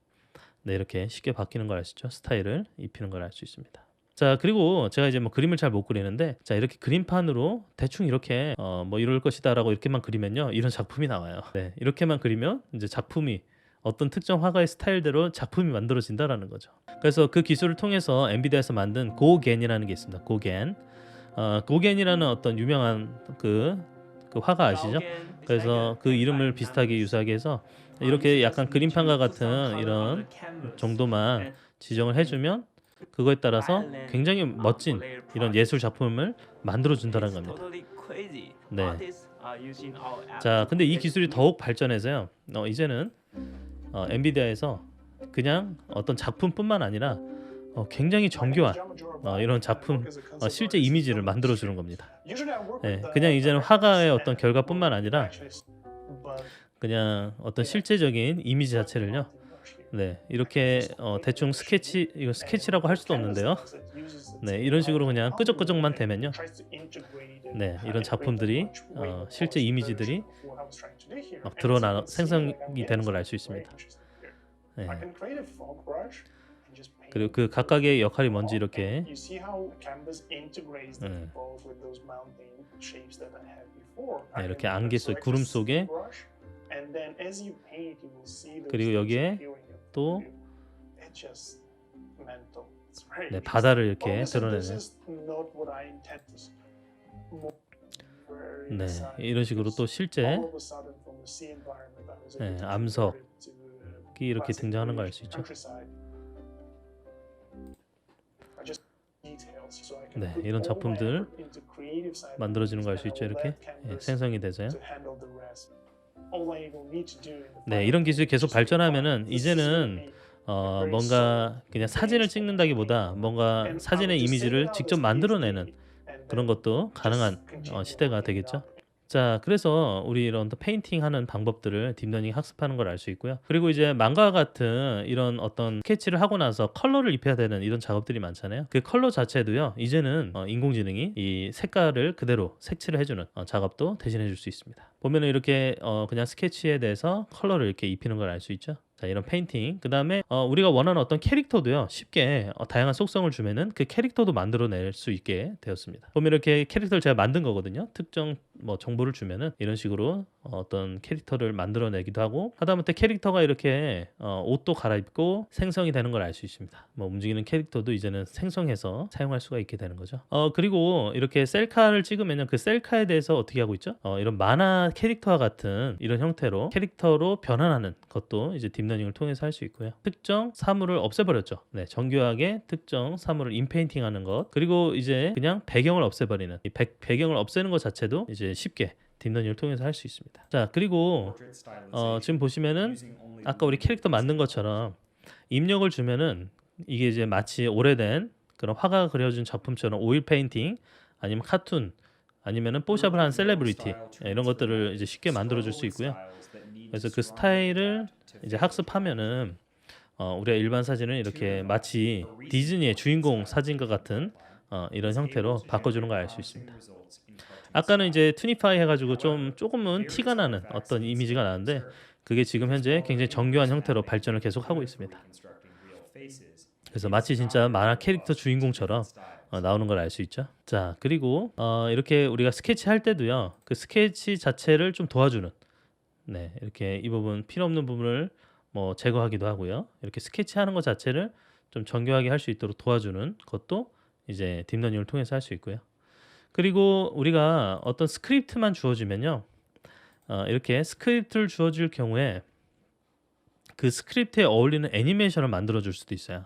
네, 이렇게 쉽게 바뀌는 걸 알 수 있죠. 스타일을 입히는 걸 알 수 있습니다. 자, 그리고 제가 이제 뭐 그림을 잘 못 그리는데, 자, 이렇게 그림판으로 대충 이렇게 뭐 이럴 것이다라고 이렇게만 그리면요, 이런 작품이 나와요. 네, 이렇게만 그리면 이제 작품이 어떤 특정 화가의 스타일대로 작품이 만들어진다라는 거죠. 그래서 그 기술을 통해서 엔비디아에서 만든 고겐이라는 게 있습니다. 고겐. 고겐이라는 어떤 유명한 그 화가 아시죠? 그래서 그 이름을 비슷하게 유사하게 해서 이렇게 약간 그림판과 같은 이런 정도만 지정을 해주면 그거에 따라서 굉장히 멋진 이런 예술 작품을 만들어 준다는 겁니다. 네. 자, 근데 이 기술이 더욱 발전해서요. 이제는 엔비디아에서 그냥 어떤 작품뿐만 아니라 굉장히 정교한 이런 작품 실제 이미지를 만들어 주는 겁니다. 네, 그냥 이제는 화가의 어떤 결과뿐만 아니라 그냥 어떤 실제적인 이미지 자체를요. 네, 이렇게 대충 스케치, 이거 스케치라고 할 수도 없는데요. 네, 이런 식으로 그냥 끄적끄적만 되면요. 네, 이런 작품들이 실제 이미지들이 막 드러나 생성이 되는 걸 알 수 있습니다. 네. 그리고 그 각각의 역할이 뭔지 이렇게 네, 이렇게 안개 속 구름 속에 그리고 여기에 또 네, 바다를 이렇게 드러내는 네, 이런 식으로 또 실제 네, 암석이 이렇게 등장하는 걸 알 수 있죠. 네, 이런 작품들 만들어지는 걸 알 수 있죠. 이렇게 생성이 돼서요. 네, 이런 기술이 계속 발전하면은 이제는 뭔가 그냥 사진을 찍는다기보다 뭔가 사진의 이미지를 직접 만들어내는 그런 것도 가능한 시대가 되겠죠. 자, 그래서 우리 이런 페인팅 하는 방법들을 딥러닝 학습하는 걸 알 수 있고요. 그리고 이제 망가와 같은 이런 어떤 스케치를 하고 나서 컬러를 입혀야 되는 이런 작업들이 많잖아요. 그 컬러 자체도요, 이제는 인공지능이 이 색깔을 그대로 색칠을 해주는 작업도 대신해 줄 수 있습니다. 보면은 이렇게 그냥 스케치에 대해서 컬러를 이렇게 입히는 걸 알 수 있죠. 자, 이런 페인팅. 그 다음에 우리가 원하는 어떤 캐릭터도요, 쉽게 다양한 속성을 주면은 그 캐릭터도 만들어낼 수 있게 되었습니다. 보면 이렇게 캐릭터를 제가 만든 거거든요. 특정 뭐 정보를 주면은 이런 식으로 어떤 캐릭터를 만들어내기도 하고, 하다못해 캐릭터가 이렇게 옷도 갈아입고 생성이 되는 걸 알 수 있습니다. 뭐 움직이는 캐릭터도 이제는 생성해서 사용할 수가 있게 되는 거죠. 그리고 이렇게 셀카를 찍으면은 그 셀카에 대해서 어떻게 하고 있죠? 이런 만화 캐릭터와 같은 이런 형태로 캐릭터로 변환하는 것도 이제 딥러닝을 통해서 할 수 있고요. 특정 사물을 없애버렸죠. 네, 정교하게 특정 사물을 인페인팅하는 것, 그리고 이제 그냥 배경을 없애버리는 이 배경을 없애는 것 자체도 이제 쉽게 딥러닝을 통해서 할 수 있습니다. 자, 그리고 지금 보시면은 아까 우리 캐릭터 만든 것처럼 입력을 주면은 이게 이제 마치 오래된 그런 화가가 그려준 작품처럼 오일 페인팅 아니면 카툰 아니면은 뽀샵을 한 셀레브리티 이런 것들을 이제 쉽게 만들어 줄 수 있고요. 그래서 그 스타일을 이제 학습하면은 우리가 일반 사진을 이렇게 마치 디즈니의 주인공 사진과 같은 이런 형태로 바꿔주는 걸 알 수 있습니다. 아까는 이제 투니파이 해가지고 조금은 티가 나는 어떤 이미지가 나는데 그게 지금 현재 굉장히 정교한 형태로 발전을 계속 하고 있습니다. 그래서 마치 진짜 만화 캐릭터 주인공처럼 나오는 걸 알 수 있죠. 자, 그리고 이렇게 우리가 스케치 할 때도요, 그 스케치 자체를 좀 도와주는 네, 이렇게 이 부분 필요 없는 부분을 뭐 제거하기도 하고요. 이렇게 스케치하는 것 자체를 좀 정교하게 할 수 있도록 도와주는 것도 이제 딥러닝을 통해서 할 수 있고요. 그리고 우리가 어떤 스크립트만 주어지면요, 이렇게 스크립트를 주어질 경우에 그 스크립트에 어울리는 애니메이션을 만들어 줄 수도 있어요.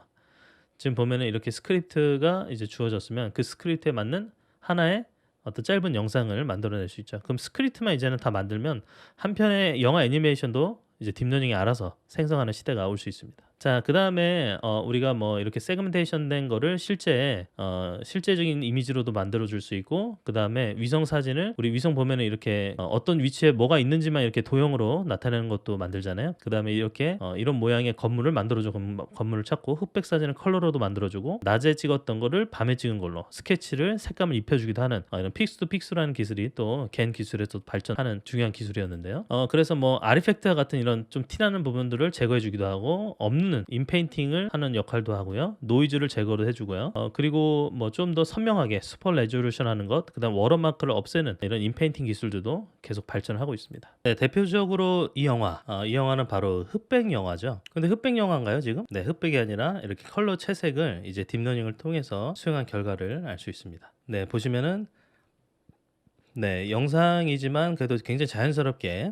지금 보면은 이렇게 스크립트가 이제 주어졌으면 그 스크립트에 맞는 하나의 어떤 짧은 영상을 만들어낼 수 있죠. 그럼 스크립트만 이제는 다 만들면 한 편의 영화 애니메이션도 이제 딥러닝이 알아서 생성하는 시대가 올 수 있습니다. 자, 그 다음에 우리가 뭐 이렇게 세그멘테이션 된 거를 실제적인 이미지로도 만들어 줄 수 있고, 그 다음에 위성 사진을 우리 위성 보면은 이렇게 어떤 위치에 뭐가 있는지만 이렇게 도형으로 나타내는 것도 만들잖아요. 그 다음에 이렇게 이런 모양의 건물을 만들어줘. 건물을 찾고, 흑백 사진을 컬러로도 만들어주고, 낮에 찍었던 거를 밤에 찍은 걸로 스케치를 색감을 입혀주기도 하는 이런 픽스 투 픽스라는 기술이 또 겐 기술에서 발전하는 중요한 기술이었는데요. 그래서 뭐 아리팩트 같은 이런 좀 티나는 부분들을 제거해주기도 하고, 없는 인페인팅을 하는 역할도 하고요. 노이즈를 제거를 해주고요. 그리고 뭐 좀 더 선명하게 슈퍼 레조루션 하는 것, 그다음 워터마크를 없애는 이런 인페인팅 기술들도 계속 발전하고 있습니다. 네, 대표적으로 이 영화는 바로 흑백 영화죠. 근데 흑백 영화인가요 지금? 네, 흑백이 아니라 이렇게 컬러 채색을 이제 딥러닝을 통해서 수행한 결과를 알 수 있습니다. 네, 보시면은 네, 영상이지만 그래도 굉장히 자연스럽게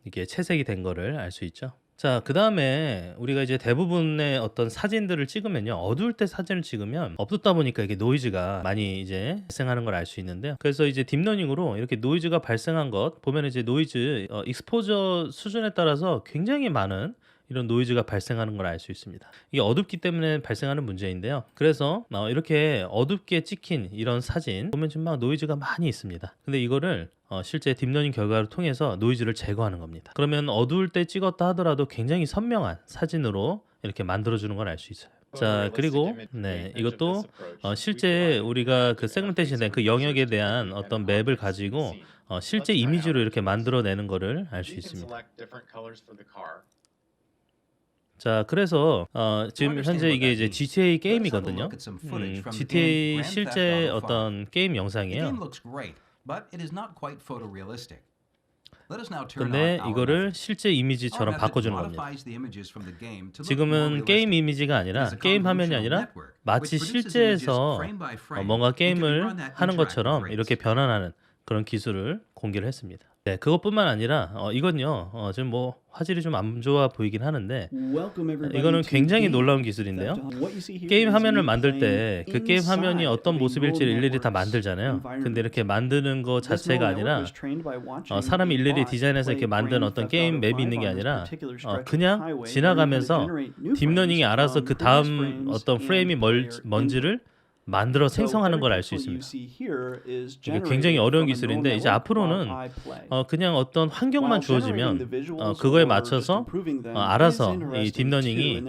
이게 채색이 된 거를 알 수 있죠. 자, 그 다음에 우리가 이제 대부분의 어떤 사진들을 찍으면요, 어두울 때 사진을 찍으면 어둡다 보니까 이게 노이즈가 많이 이제 발생하는 걸 알 수 있는데요. 그래서 이제 딥러닝으로 이렇게 노이즈가 발생한 것 보면 이제 노이즈 익스포저 수준에 따라서 굉장히 많은 이런 노이즈가 발생하는 걸 알 수 있습니다. 이게 어둡기 때문에 발생하는 문제인데요. 그래서 이렇게 어둡게 찍힌 이런 사진 보면 지금 막 노이즈가 많이 있습니다. 근데 이거를 실제 딥러닝 결과를 통해서 노이즈를 제거하는 겁니다. 그러면 어두울 때 찍었다 하더라도 굉장히 선명한 사진으로 이렇게 만들어주는 걸 알 수 있어요. 자, 그리고 네, 이것도 실제 우리가 그 세그멘테이션 된 그 영역에 대한 어떤 맵을 가지고 실제 이미지로 이렇게 만들어내는 거를 알 수 있습니다. 자, 그래서 지금 현재 이게 이제 GTA 게임이거든요. GTA 실제 어떤 게임 영상이에요. 근데 이거를 실제 이미지처럼 바꿔주는 겁니다. 지금은 게임 이미지가 아니라 게임 화면이 아니라 마치 실제에서 뭔가 게임을 하는 것처럼 이렇게 변환하는 그런 기술을 공개를 했습니다. 네, 그것뿐만 아니라 이건요, 지금 뭐 화질이 좀 안 좋아 보이긴 하는데 이거는 굉장히 놀라운 기술인데요. 게임 화면을 만들 때 그 게임 화면이 어떤 모습일지를 일일이 다 만들잖아요. 근데 이렇게 만드는 거 자체가 아니라 사람이 일일이 디자인해서 이렇게 만든 어떤 게임 맵이 있는 게 아니라 그냥 지나가면서 딥러닝이 알아서 그 다음 어떤 프레임이 뭔지를 만들어 생성하는 걸 알 수 있습니다. 이게 굉장히 어려운 기술인데 이제 앞으로는 그냥 어떤 환경만 주어지면 그거에 맞춰서 알아서 이 딥러닝이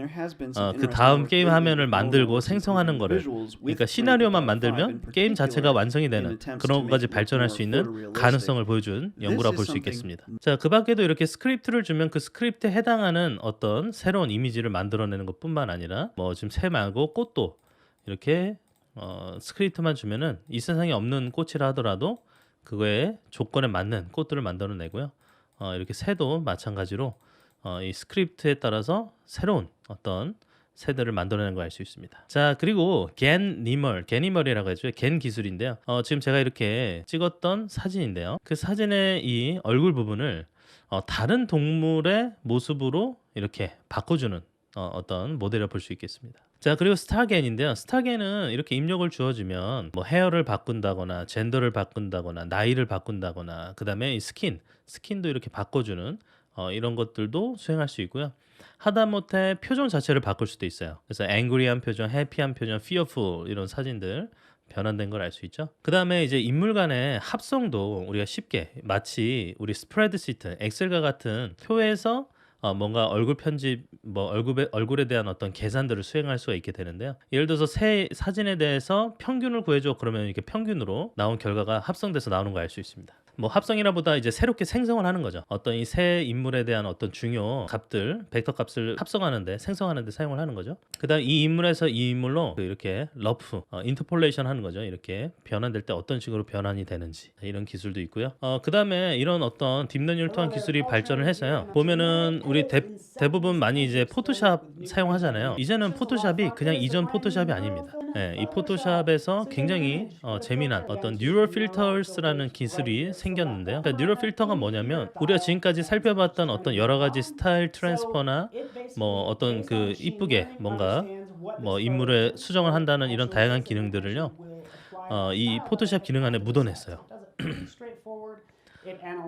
그 다음 게임 화면을 만들고 생성하는 거를, 그러니까 시나리오만 만들면 게임 자체가 완성이 되는 그런 것까지 발전할 수 있는 가능성을 보여준 연구라 볼 수 있겠습니다. 자, 그 밖에도 이렇게 스크립트를 주면 그 스크립트에 해당하는 어떤 새로운 이미지를 만들어내는 것뿐만 아니라 뭐 지금 새 말고 꽃도 이렇게 스크립트만 주면은 이 세상에 없는 꽃이라 하더라도 그거에 조건에 맞는 꽃들을 만들어내고요. 이렇게 새도 마찬가지로 이 스크립트에 따라서 새로운 어떤 새들을 만들어내는 걸 알 수 있습니다. 자, 그리고 게니멀이라고 하죠. 겐 기술인데요. 지금 제가 이렇게 찍었던 사진인데요. 그 사진의 이 얼굴 부분을 다른 동물의 모습으로 이렇게 바꿔주는 어떤 모델을 볼 수 있겠습니다. 자, 그리고 스타겐인데요. 스타겐은 이렇게 입력을 주어지면 뭐 헤어를 바꾼다거나 젠더를 바꾼다거나 나이를 바꾼다거나 그 다음에 이 스킨도 이렇게 바꿔주는 이런 것들도 수행할 수 있고요. 하다못해 표정 자체를 바꿀 수도 있어요. 그래서 angry한 표정, happy한 표정, fearful 이런 사진들 변환된 걸 알 수 있죠. 그 다음에 이제 인물 간의 합성도 우리가 쉽게 마치 우리 스프레드시트, 엑셀과 같은 표에서 뭔가 얼굴 편집, 뭐 얼굴에 대한 어떤 계산들을 수행할 수가 있게 되는데요. 예를 들어서 새 사진에 대해서 평균을 구해줘. 그러면 이렇게 평균으로 나온 결과가 합성돼서 나오는 걸 알 수 있습니다. 뭐 합성이라보다 이제 새롭게 생성을 하는 거죠. 어떤 이 새 인물에 대한 어떤 중요 값들, 벡터 값을 합성하는데 생성하는데 사용을 하는 거죠. 그다음 이 인물에서 이 인물로 이렇게 러프, 인터폴레이션 하는 거죠. 이렇게 변환될 때 어떤 식으로 변환이 되는지 이런 기술도 있고요. 그다음에 이런 어떤 딥러닝을 통한 기술이 발전을 해서요. 보면은 우리 대부분 많이 이제 포토샵 사용하잖아요. 이제는 포토샵이 그냥 이전 포토샵이 아닙니다. 네, 이 포토샵에서 굉장히 재미난 어떤 뉴럴 필터스라는 기술이 생겼는데요. 그러니까 뉴럴 필터가 뭐냐면 우리가 지금까지 살펴봤던 어떤 여러 가지 스타일 트랜스퍼나 뭐 어떤 그 이쁘게 뭔가 뭐 인물에 수정을 한다는 이런 다양한 기능들을요, 이 포토샵 기능 안에 묻어냈어요.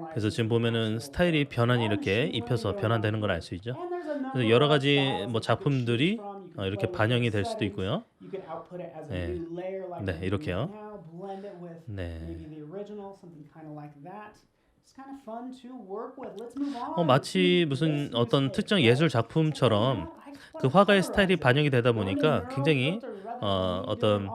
그래서 지금 보면은 스타일이 변환이 이렇게 입혀서 변환되는 걸 알 수 있죠. 그래서 여러 가지 뭐 작품들이 이렇게 반영이 될 수도 있고요. 네, 네 이렇게요. 네. 마치 무슨 어떤 특정 예술 작품처럼 그 화가의 스타일이 반영이 되다 보니까 굉장히 어떤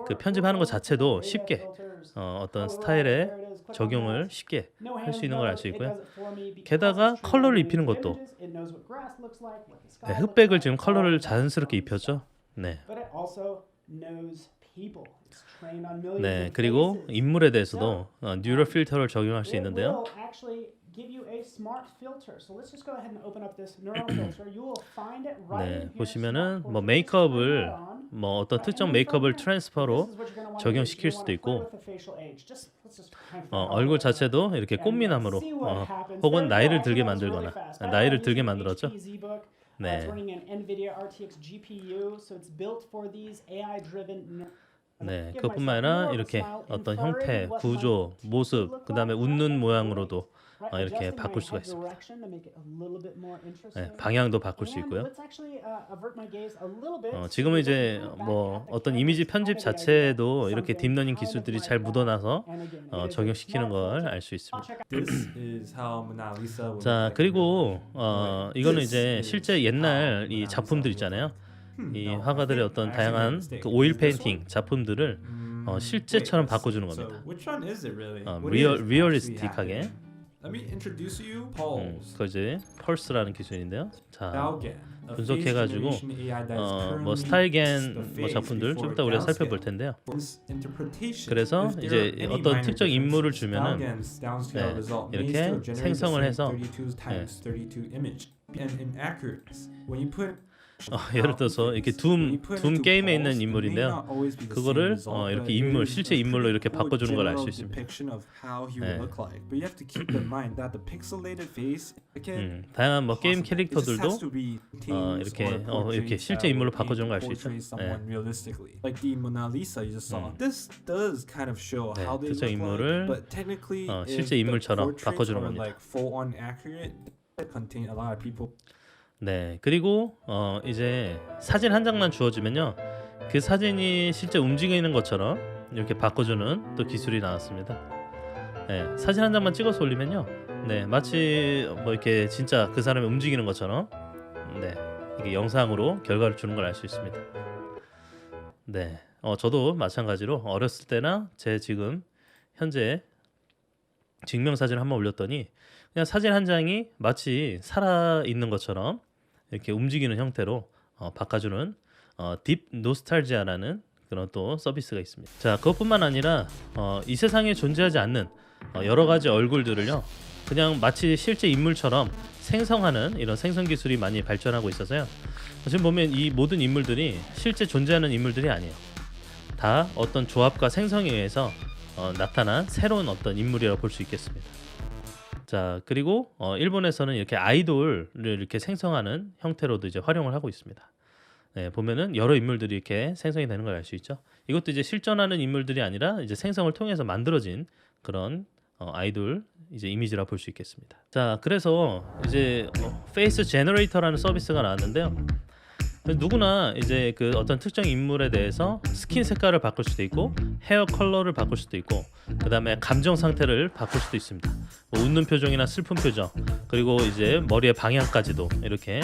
그 편집하는 것 자체도 쉽게 어떤 스타일에 적용을 쉽게 할 수 있는 걸 알 수 있고요. 게다가 컬러를 입히는 것도 네, 흑백을 지금 컬러를 자연스럽게 입혔죠. 네. 네, 그리고 인물에 대해서도 뉴럴 필터를 적용할 수 있는데요. 네, 보시면은 뭐 메이크업을 뭐 어떤 특정 메이크업을 트랜스퍼로 적용시킬 수도 있고 얼굴 자체도 이렇게 꽃미남으로 혹은 나이를 들게 만들거나 나이를 들게 만들었죠. 네. 네, 그것뿐만 아니라 이렇게 어떤 형태, 구조, 모습, 그 다음에 웃는 모양으로도 이렇게 바꿀 수가 있습니다. 네, 방향도 바꿀 수 있고요. 지금은 이제 뭐 어떤 이미지 편집 자체에도 이렇게 딥러닝 기술들이 잘 묻어나서 적용시키는 걸 알 수 있습니다. This is how Mona Lisa would 자, look like 그리고 in real life. 이거는 This 이제 is 실제 how 옛날 이 Mona 작품들 Lisa would 있잖아요. look. 이 No, I 화가들의 think 어떤 I actually made a 다양한 mistake. 그 오일 Is this one? 페인팅 작품들을 Wait, 실제처럼 let's 바꿔주는 see. 겁니다. So which one is it really? What 리얼 is 리얼리스틱하게. actually happening? Let me introduce you Pulse. 그거 이제 펄스라는 기술인데요. 자, Balgan, a 분석해가지고 face generation AI that is 뭐 currently 스타일겐 the 뭐 face 작품들 좀 before 이따 우리가 downscale. 살펴볼 텐데요. This interpretation, 그래서 if there 이제 are any 어떤 minor 특정 인물을 differences, 주면은 Balgan's downscale 네, result may 이렇게 still generate the 생성을 same 해서 32 times 32 image and inaccuracies. When you put 예를 들어서 이렇게 둠 게임에 있는 인물인데요. 그거를 이렇게 인물, 실제 인물로 이렇게 바꿔주는 걸 알 수 있습니다. 네. 다양한 뭐 게임 캐릭터들도 이렇게 실제 인물로 바꿔주는 걸 알 수 있죠. 네. Like the Mona Lisa you just saw. This does kind of show 네, how they 특정 look 인물을 like, but technically 실제 if the 인물처럼 portraits 바꿔주는 are 겁니다. like full on accurate, it contain a lot of people. 네, 그리고 이제 사진 한 장만 주어지면요, 그 사진이 실제 움직이는 것처럼 이렇게 바꿔주는 또 기술이 나왔습니다. 네, 사진 한 장만 찍어서 올리면요, 네, 마치 뭐 이렇게 진짜 그 사람이 움직이는 것처럼, 네, 이게 영상으로 결과를 주는 걸 알 수 있습니다. 네, 저도 마찬가지로 어렸을 때나 제 지금 현재 증명사진을 한번 올렸더니 그냥 사진 한 장이 마치 살아 있는 것처럼 이렇게 움직이는 형태로 바꿔주는 딥 노스탈지아라는 그런 또 서비스가 있습니다. 자, 그것뿐만 아니라 이 세상에 존재하지 않는 여러 가지 얼굴들을요, 그냥 마치 실제 인물처럼 생성하는 이런 생성 기술이 많이 발전하고 있어서요. 지금 보면 이 모든 인물들이 실제 존재하는 인물들이 아니에요. 다 어떤 조합과 생성에 의해서 나타난 새로운 어떤 인물이라고 볼 수 있겠습니다. 자, 그리고 일본에서는 이렇게 아이돌을 이렇게 생성하는 형태로도 이제 활용을 하고 있습니다. 네, 보면은 여러 인물들이 이렇게 생성이 되는 걸 알 수 있죠. 이것도 이제 실존하는 인물들이 아니라 이제 생성을 통해서 만들어진 그런 아이돌 이제 이미지라 볼 수 있겠습니다. 자, 그래서 이제 페이스 제너레이터라는 서비스가 나왔는데요. 누구나 이제 그 어떤 특정 인물에 대해서 스킨 색깔을 바꿀 수도 있고 헤어 컬러를 바꿀 수도 있고 그다음에 감정 상태를 바꿀 수도 있습니다. 뭐 웃는 표정이나 슬픈 표정, 그리고 이제 머리의 방향까지도 이렇게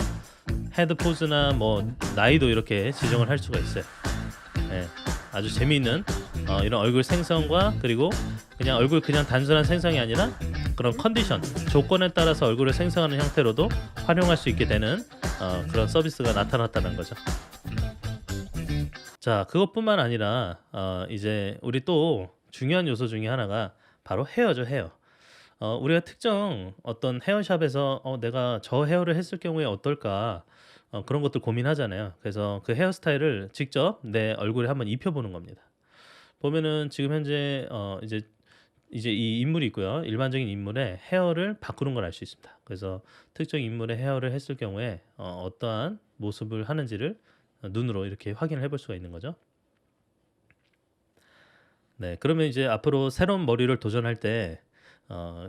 헤드 포즈나 뭐 나이도 이렇게 지정을 할 수가 있어요. 네, 아주 재미있는 이런 얼굴 생성과 그리고 그냥 얼굴 그냥 단순한 생성이 아니라 그런 컨디션, 조건에 따라서 얼굴을 생성하는 형태로도 활용할 수 있게 되는 그런 서비스가 나타났다는 거죠. 자, 그것뿐만 아니라 이제 우리 또 중요한 요소 중에 하나가 바로 헤어죠, 헤어. 우리가 특정 어떤 헤어샵에서 내가 저 헤어를 했을 경우에 어떨까, 그런 것들 고민하잖아요. 그래서 그 헤어스타일을 직접 내 얼굴에 한번 입혀보는 겁니다. 보면은 지금 현재 이제 이 인물이 있고요. 일반적인 인물의 헤어를 바꾸는 걸 알 수 있습니다. 그래서 특정 인물의 헤어를 했을 경우에 어떠한 모습을 하는지를 눈으로 이렇게 확인을 해볼 수가 있는 거죠. 네, 그러면 이제 앞으로 새로운 머리를 도전할 때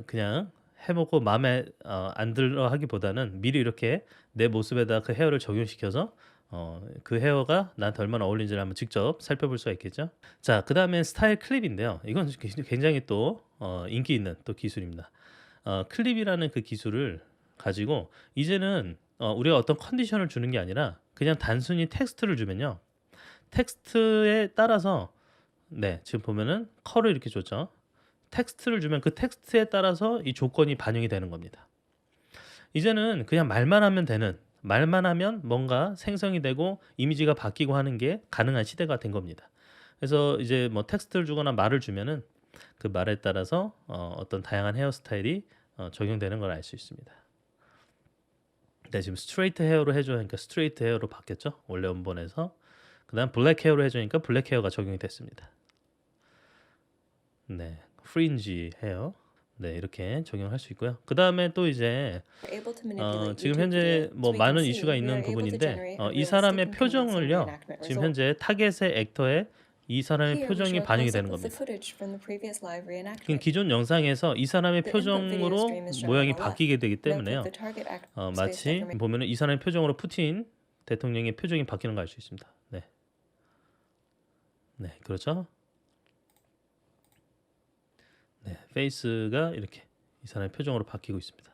그냥 해보고 마음에 안 들어 하기보다는 미리 이렇게 내 모습에다 그 헤어를 적용시켜서 그 헤어가 나한테 얼마나 어울리는지를 한번 직접 살펴볼 수가 있겠죠. 자, 그 다음에 스타일 클립인데요. 이건 굉장히 또 인기 있는 또 기술입니다. 클립이라는 그 기술을 가지고 이제는 우리가 어떤 컨디션을 주는 게 아니라 그냥 단순히 텍스트를 주면요. 텍스트에 따라서 네, 지금 보면은 컬을 이렇게 줬죠. 텍스트를 주면 그 텍스트에 따라서 이 조건이 반영이 되는 겁니다. 이제는 그냥 말만 하면 되는, 말만 하면 뭔가 생성이 되고 이미지가 바뀌고 하는 게 가능한 시대가 된 겁니다. 그래서 이제 뭐 텍스트를 주거나 말을 주면은 그 말에 따라서 어떤 다양한 헤어스타일이 적용되는 걸 알 수 있습니다. 네, 지금 스트레이트 헤어로 해줘 하니까 스트레이트 헤어로 바뀌었죠. 원래 원본에서. 그 다음 블랙 헤어로 해주니까 블랙 헤어가 적용이 됐습니다. 네, 프린지 헤어. 네, 이렇게 적용할 수 있고요. 그 다음에 또 이제 지금 현재 뭐 많은 이슈가 있는 부분인데 이 사람의 표정을요. 지금 현재 타겟의 액터에 이 사람의 표정이 반영이 되는 겁니다. 기존 영상에서 이 사람의 표정으로 모양이 바뀌게 되기 때문에요. 마치 보면은 이 사람의 표정으로 푸틴 대통령의 표정이 바뀌는 걸 알 수 있습니다. 네, 네, 그렇죠. 네, 페이스가 이렇게 이 사람의 표정으로 바뀌고 있습니다.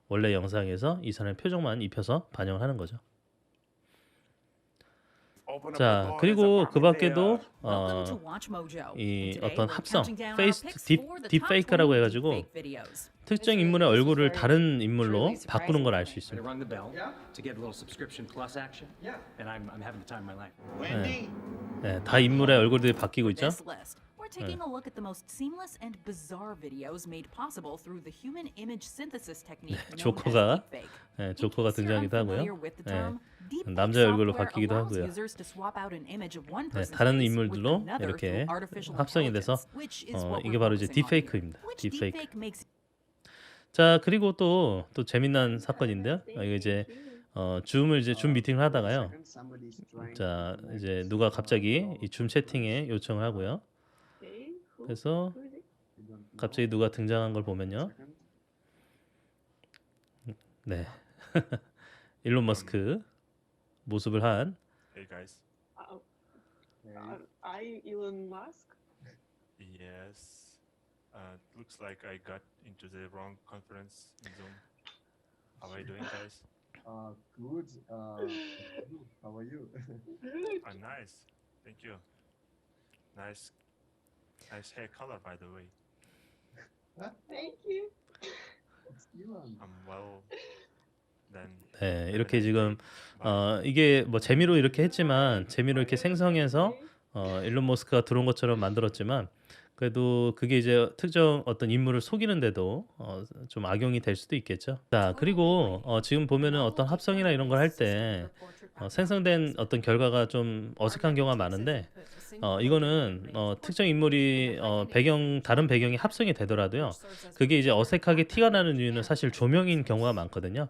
원래 영상에서 이 사람의 표정만 입혀서 반영을 하는 거죠. 자, 그리고 그 밖에도 이 어떤 합성, 페이스 딥페이크라고 해가지고 특정 인물의 얼굴을 다른 인물로 바꾸는 걸 알 수 있습니다. Rung the bell to get a little subscription plus action. And I'm having the time of my life. 네, 네, 다 인물의 얼굴들이 바뀌고 있죠. This list. We're taking a look at the most seamless and bizarre videos made possible through the human image synthesis technique known as 조커가 deepfake. 네, 조커가 등장하기도 하고요. Familiar with the 네, term? Deepfake 남자의 얼굴로 software 바뀌기도 allows 하고요. users to swap out an image of one 네, person's 다른 face with 인물들로 another 이렇게 through artificial 합성이 돼서 intelligence, which is what 이게 we're 바로 이제 focusing on here. 딥페이크입니다. Which 딥페이크. deepfake makes 자, 그리고 또 재미난 사건인데요. 이거 이제 줌을 이제 줌 미팅을 하다가요. 자, 이제 누가 갑자기 이 줌 채팅에 요청을 하고요. 그래서 갑자기 누가 등장한 걸 보면요. 네. 일론 머스크 모습을 한 Hey guys. Are you Elon Musk? Yes. Looks like I got into the wrong conference in Zoom. How are you doing, guys? Good. How are you? Good. Nice. Thank you. Nice hair color, by the way. Thank you. It's Elon. Well, then. 네, 이렇게 지금 이게 뭐 재미로 이렇게 했지만 재미로 이렇게 생성해서 일론 머스크가 들어온 것처럼 만들었지만 그래도 그게 이제 특정 어떤 인물을 속이는데도 좀 악용이 될 수도 있겠죠. 자, 그리고 지금 보면은 어떤 합성이나 이런 걸 할 때 생성된 어떤 결과가 좀 어색한 경우가 많은데 이거는 특정 인물이 다른 배경이 합성이 되더라도요. 그게 이제 어색하게 티가 나는 이유는 사실 조명인 경우가 많거든요.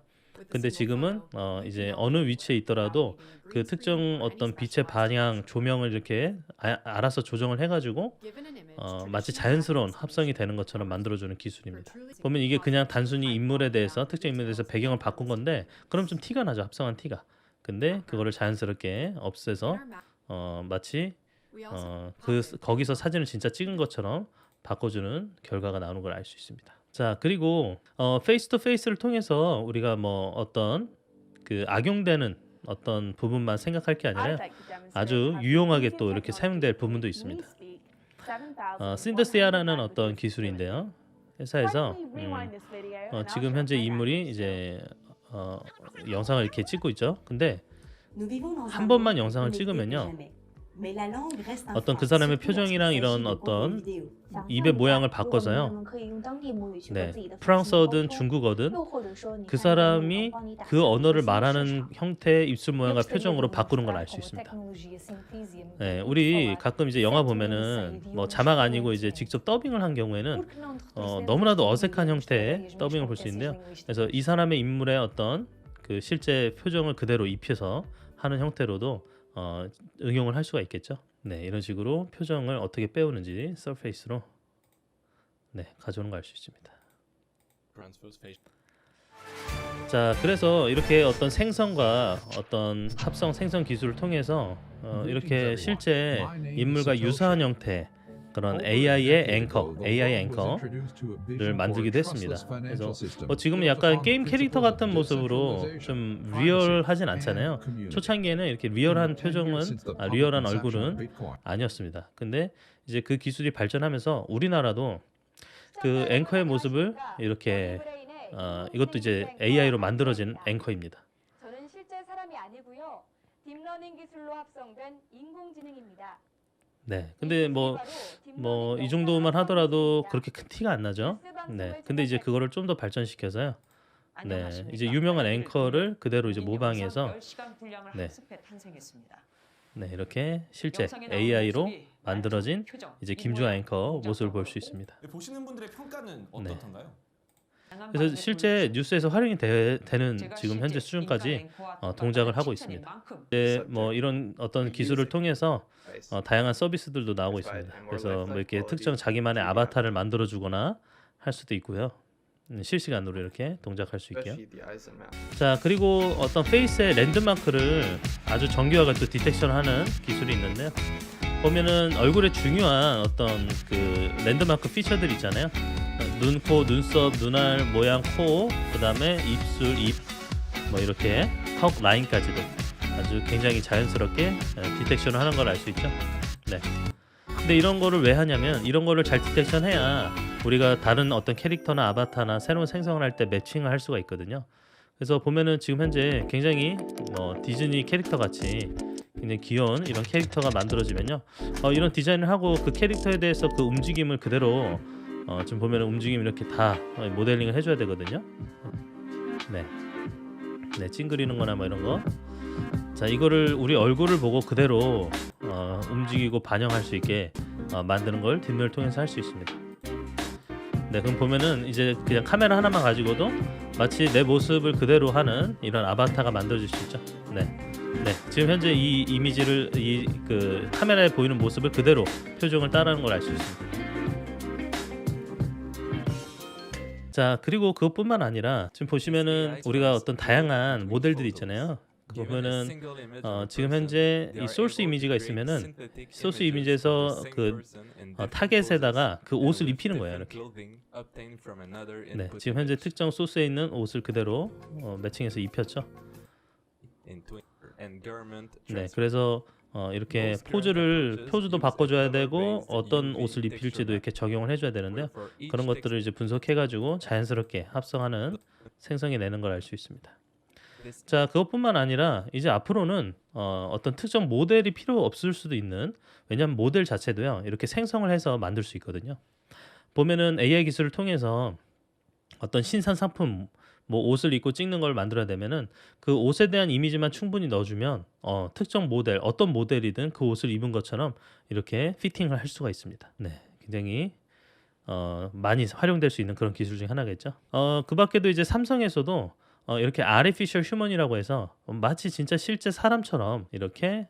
근데 지금은 이제 어느 위치에 있더라도 그 특정 어떤 빛의 방향, 조명을 이렇게 알아서 조정을 해가지고 마치 자연스러운 합성이 되는 것처럼 만들어주는 기술입니다. 보면 이게 그냥 단순히 인물에 대해서 특정 인물에 대해서 배경을 바꾼 건데 그럼 좀 티가 나죠, 합성한 티가. 근데 그거를 자연스럽게 없애서 마치 거기서 사진을 진짜 찍은 것처럼 바꿔주는 결과가 나오는 걸 알 수 있습니다. 자, 그리고 페이스 투 페이스를 통해서 우리가 뭐 어떤 그 악용되는 어떤 부분만 생각할 게 아니라 아주 유용하게 또 이렇게 사용될 부분도 있습니다. 신더시아라는 어떤 기술인데요. 회사에서 지금 현재 인물이 이제 영상을 이렇게 찍고 있죠. 근데 한 번만 영상을 찍으면요. 어떤 그 사람의 표정이랑 이런 어떤 입의 모양을 바꿔서요. 네, 프랑스어든 중국어든 그 사람이 그 언어를 말하는 형태의 입술 모양과 표정으로 바꾸는 걸 알 수 있습니다. 네, 우리 가끔 이제 영화 보면은 뭐 자막 아니고 이제 직접 더빙을 한 경우에는 너무나도 어색한 형태의 더빙을 볼 수 있는데요. 그래서 이 사람의 인물의 어떤 그 실제 표정을 그대로 입혀서 하는 형태로도 응용을 할 수가 있겠죠. 네, 이런 식으로 표정을 어떻게 빼오는지 서페이스로 네, 가져오는 걸 알 수 있습니다. 자, 그래서 이렇게 어떤 생성과 어떤 합성 생성 기술을 통해서 이렇게 실제 인물과 유사한 형태 그런 AI의 앵커를 만들기도 했습니다. 그래서 지금은 약간 게임 캐릭터 같은 모습으로 좀 리얼하진 않잖아요. 초창기에는 이렇게 리얼한 표정은 리얼한 얼굴은 아니었습니다. 근데 이제 그 기술이 발전하면서 우리나라도 그 앵커의 모습을 이렇게 이것도 이제 AI로 만들어진 앵커입니다. 저는 실제 사람이 아니고요. 딥러닝 기술로 합성된 인공지능입니다. 네, 근데 뭐 이 정도만 하더라도 그렇게 큰 티가 안 나죠. 네, 근데 이제 그거를 좀 더 발전시켜서요. 네, 이제 유명한 앵커를 그대로 이제 모방해서 네, 네 이렇게 실제 AI로 만들어진 이제 김주아 앵커 모습을 볼 수 있습니다. 보시는 분들의 평가는 어떻던가요? 그래서 실제 뉴스에서 활용이 되는 지금 현재 수준까지 동작을 하고 있습니다. 이제 뭐 이런 어떤 기술을 통해서 다양한 서비스들도 나오고 있습니다. 그래서 뭐 이렇게 특정 자기만의 아바타를 만들어주거나 할 수도 있고요. 실시간으로 이렇게 동작할 수 있게요. 자, 그리고 어떤 페이스의 랜드마크를 아주 정교하게 또 디텍션하는 기술이 있는데요. 보면은 얼굴에 중요한 어떤 그 랜드마크 피처들 있잖아요. 눈, 코, 눈썹, 눈알 모양, 코, 그 다음에 입술, 입, 뭐 이렇게 턱 라인까지도 아주 굉장히 자연스럽게 디텍션을 하는 걸 알 수 있죠. 네. 근데 이런 거를 왜 하냐면 이런 거를 잘 디텍션해야 우리가 다른 어떤 캐릭터나 아바타나 새로운 생성을 할 때 매칭을 할 수가 있거든요. 그래서 보면은 지금 현재 굉장히 디즈니 캐릭터 같이 굉장히 귀여운 이런 캐릭터가 만들어지면요. 이런 디자인을 하고 그 캐릭터에 대해서 그 움직임을 그대로 지금 보면 움직임 이렇게 다 모델링을 해줘야 되거든요. 네, 네 찡그리는 거나 뭐 이런 거. 자, 이거를 우리 얼굴을 보고 그대로 움직이고 반영할 수 있게 만드는 걸 딥러닝을 통해서 할 수 있습니다. 네, 그럼 보면은 이제 그냥 카메라 하나만 가지고도 마치 내 모습을 그대로 하는 이런 아바타가 만들어질 수 있죠. 네, 네, 지금 현재 이 이미지를 이 그 카메라에 보이는 모습을 그대로 표정을 따라하는 걸 알 수 있습니다. 자, 그리고 그것뿐만 아니라 지금 보시면은 우리가 어떤 다양한 모델들이 있잖아요. 보면은 지금 현재 이 소스 이미지가 있으면은 소스 이미지에서 그 타겟에다가 그 옷을 입히는 거예요. 이렇게. 네, 지금 현재 특정 소스에 있는 옷을 그대로 매칭해서 입혔죠. 네, 그래서 이렇게 포즈도 바꿔줘야 되고 어떤 옷을 입힐지도 이렇게 적용을 해줘야 되는데요. 그런 것들을 이제 분석해가지고 자연스럽게 합성하는 생성해 내는 걸 알 수 있습니다. 자, 그것뿐만 아니라 이제 앞으로는 어떤 특정 모델이 필요 없을 수도 있는, 왜냐하면 모델 자체도요 이렇게 생성을 해서 만들 수 있거든요. 보면은 AI 기술을 통해서 어떤 신상 상품 뭐 옷을 입고 찍는 걸 만들어야 되면은 그 옷에 대한 이미지만 충분히 넣어주면 특정 모델 어떤 모델이든 그 옷을 입은 것처럼 이렇게 피팅을 할 수가 있습니다. 네, 굉장히 많이 활용될 수 있는 그런 기술 중에 하나겠죠. 그 밖에도 이제 삼성에서도 이렇게 artificial human이라고 해서 마치 진짜 실제 사람처럼 이렇게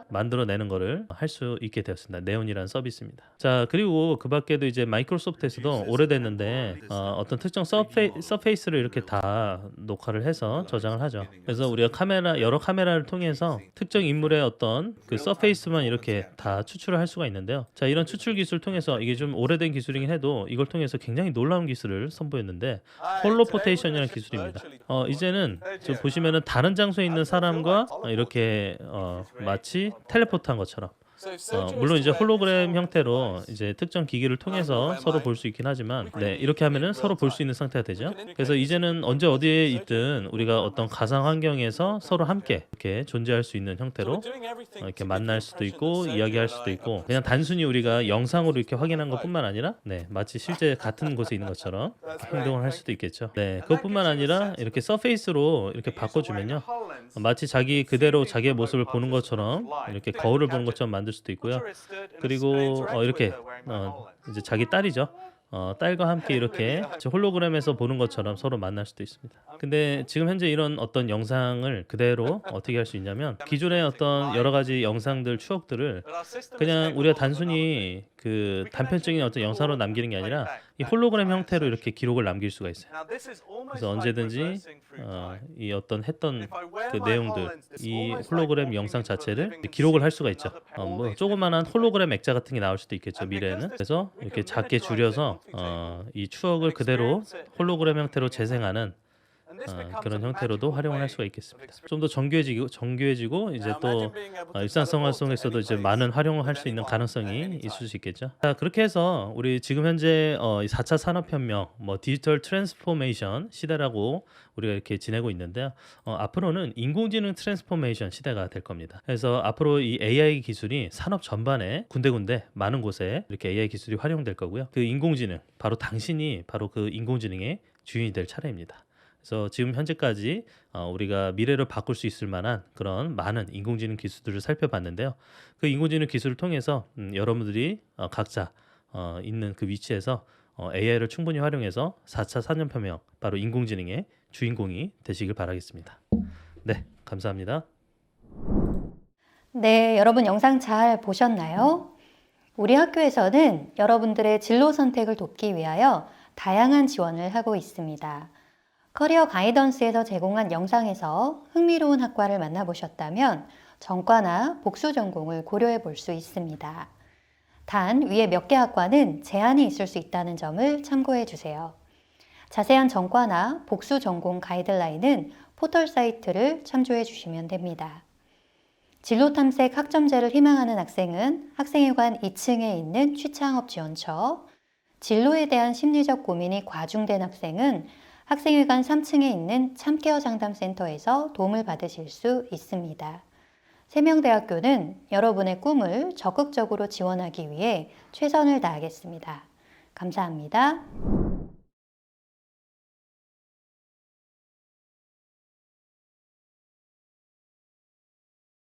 만들어내는 거를 할 수 있게 되었습니다. 네온이라는 서비스입니다. 자, 그리고 그 밖에도 이제 마이크로소프트에서도 오래됐는데 어떤 특정 서페이스를 이렇게 다 녹화를 해서 저장을 하죠. 그래서 우리가 여러 카메라를 통해서 특정 인물의 어떤 그 서페이스만 이렇게 다 추출을 할 수가 있는데요. 자, 이런 추출 기술을 통해서 이게 좀 오래된 기술이긴 해도 이걸 통해서 굉장히 놀라운 기술을 선보였는데 홀로포테이션이라는 기술입니다. 이제는 저 보시면은 다른 장소에 있는 사람과 이렇게 마치 텔레포트한 것처럼 물론 이제 홀로그램 형태로 이제 특정 기기를 통해서 서로 볼 수 있긴 하지만 네, 이렇게 하면은 서로 볼 수 있는 상태가 되죠. 그래서 이제는 언제 어디에 있든 우리가 어떤 가상 환경에서 서로 함께 이렇게 존재할 수 있는 형태로 이렇게 만날 수도 있고 이야기할 수도 있고 그냥 단순히 우리가 영상으로 이렇게 확인한 것뿐만 아니라 네, 마치 실제 같은 곳에 있는 것처럼 행동을 할 수도 있겠죠. 네, 그것뿐만 아니라 이렇게 서페이스로 이렇게 바꿔주면요, 마치 그대로 자기의 모습을 보는 것처럼 이렇게 거울을 보는 것처럼 만들 수도 있고요. 그리고 이렇게 이제 자기 딸이죠. 딸과 함께 이렇게 홀로그램에서 보는 것처럼 서로 만날 수도 있습니다. 근데 지금 현재 이런 어떤 영상을 그대로 어떻게 할 수 있냐면 기존의 어떤 여러 가지 영상들, 추억들을 그냥 우리가 단순히 그 단편적인 어떤 영상으로 남기는 게 아니라 이 홀로그램 형태로 이렇게 기록을 남길 수가 있어요. 그래서 언제든지 이 어떤 했던 그 내용들, 이 홀로그램 영상 자체를 기록을 할 수가 있죠. 뭐 조그만한 홀로그램 액자 같은 게 나올 수도 있겠죠, 미래에는. 그래서 이렇게 작게 줄여서 이 추억을 그대로 홀로그램 형태로 재생하는 그런 형태로도 활용을 할 수가 있겠습니다. 좀 더 정교해지고 이제 또 일상생활 속에서도 이제 많은 활용을 할 수 있는 가능성이 있을 수 있겠죠. 자, 그렇게 해서 우리 지금 현재 4차 산업혁명, 뭐 디지털 트랜스포메이션 시대라고 우리가 이렇게 지내고 있는데요. 앞으로는 인공지능 트랜스포메이션 시대가 될 겁니다. 그래서 앞으로 이 AI 기술이 산업 전반에 군데군데 많은 곳에 이렇게 AI 기술이 활용될 거고요. 그 인공지능, 바로 당신이 바로 그 인공지능의 주인이 될 차례입니다. 그래서 지금 현재까지 우리가 미래를 바꿀 수 있을 만한 그런 많은 인공지능 기술들을 살펴봤는데요. 그 인공지능 기술을 통해서 여러분들이 각자 있는 그 위치에서 AI를 충분히 활용해서 4차 산업혁명, 바로 인공지능의 주인공이 되시길 바라겠습니다. 네, 감사합니다. 네, 여러분 영상 잘 보셨나요? 우리 학교에서는 여러분들의 진로 선택을 돕기 위하여 다양한 지원을 하고 있습니다. 커리어 가이던스에서 제공한 영상에서 흥미로운 학과를 만나보셨다면 전과나 복수 전공을 고려해 볼 수 있습니다. 단 위에 몇 개 학과는 제한이 있을 수 있다는 점을 참고해 주세요. 자세한 전과나 복수 전공 가이드라인은 포털 사이트를 참조해 주시면 됩니다. 진로 탐색 학점제를 희망하는 학생은 학생회관 2층에 있는 취창업 지원처, 진로에 대한 심리적 고민이 과중된 학생은 학생회관 3층에 있는 참케어 상담센터에서 도움을 받으실 수 있습니다. 세명대학교는 여러분의 꿈을 적극적으로 지원하기 위해 최선을 다하겠습니다. 감사합니다.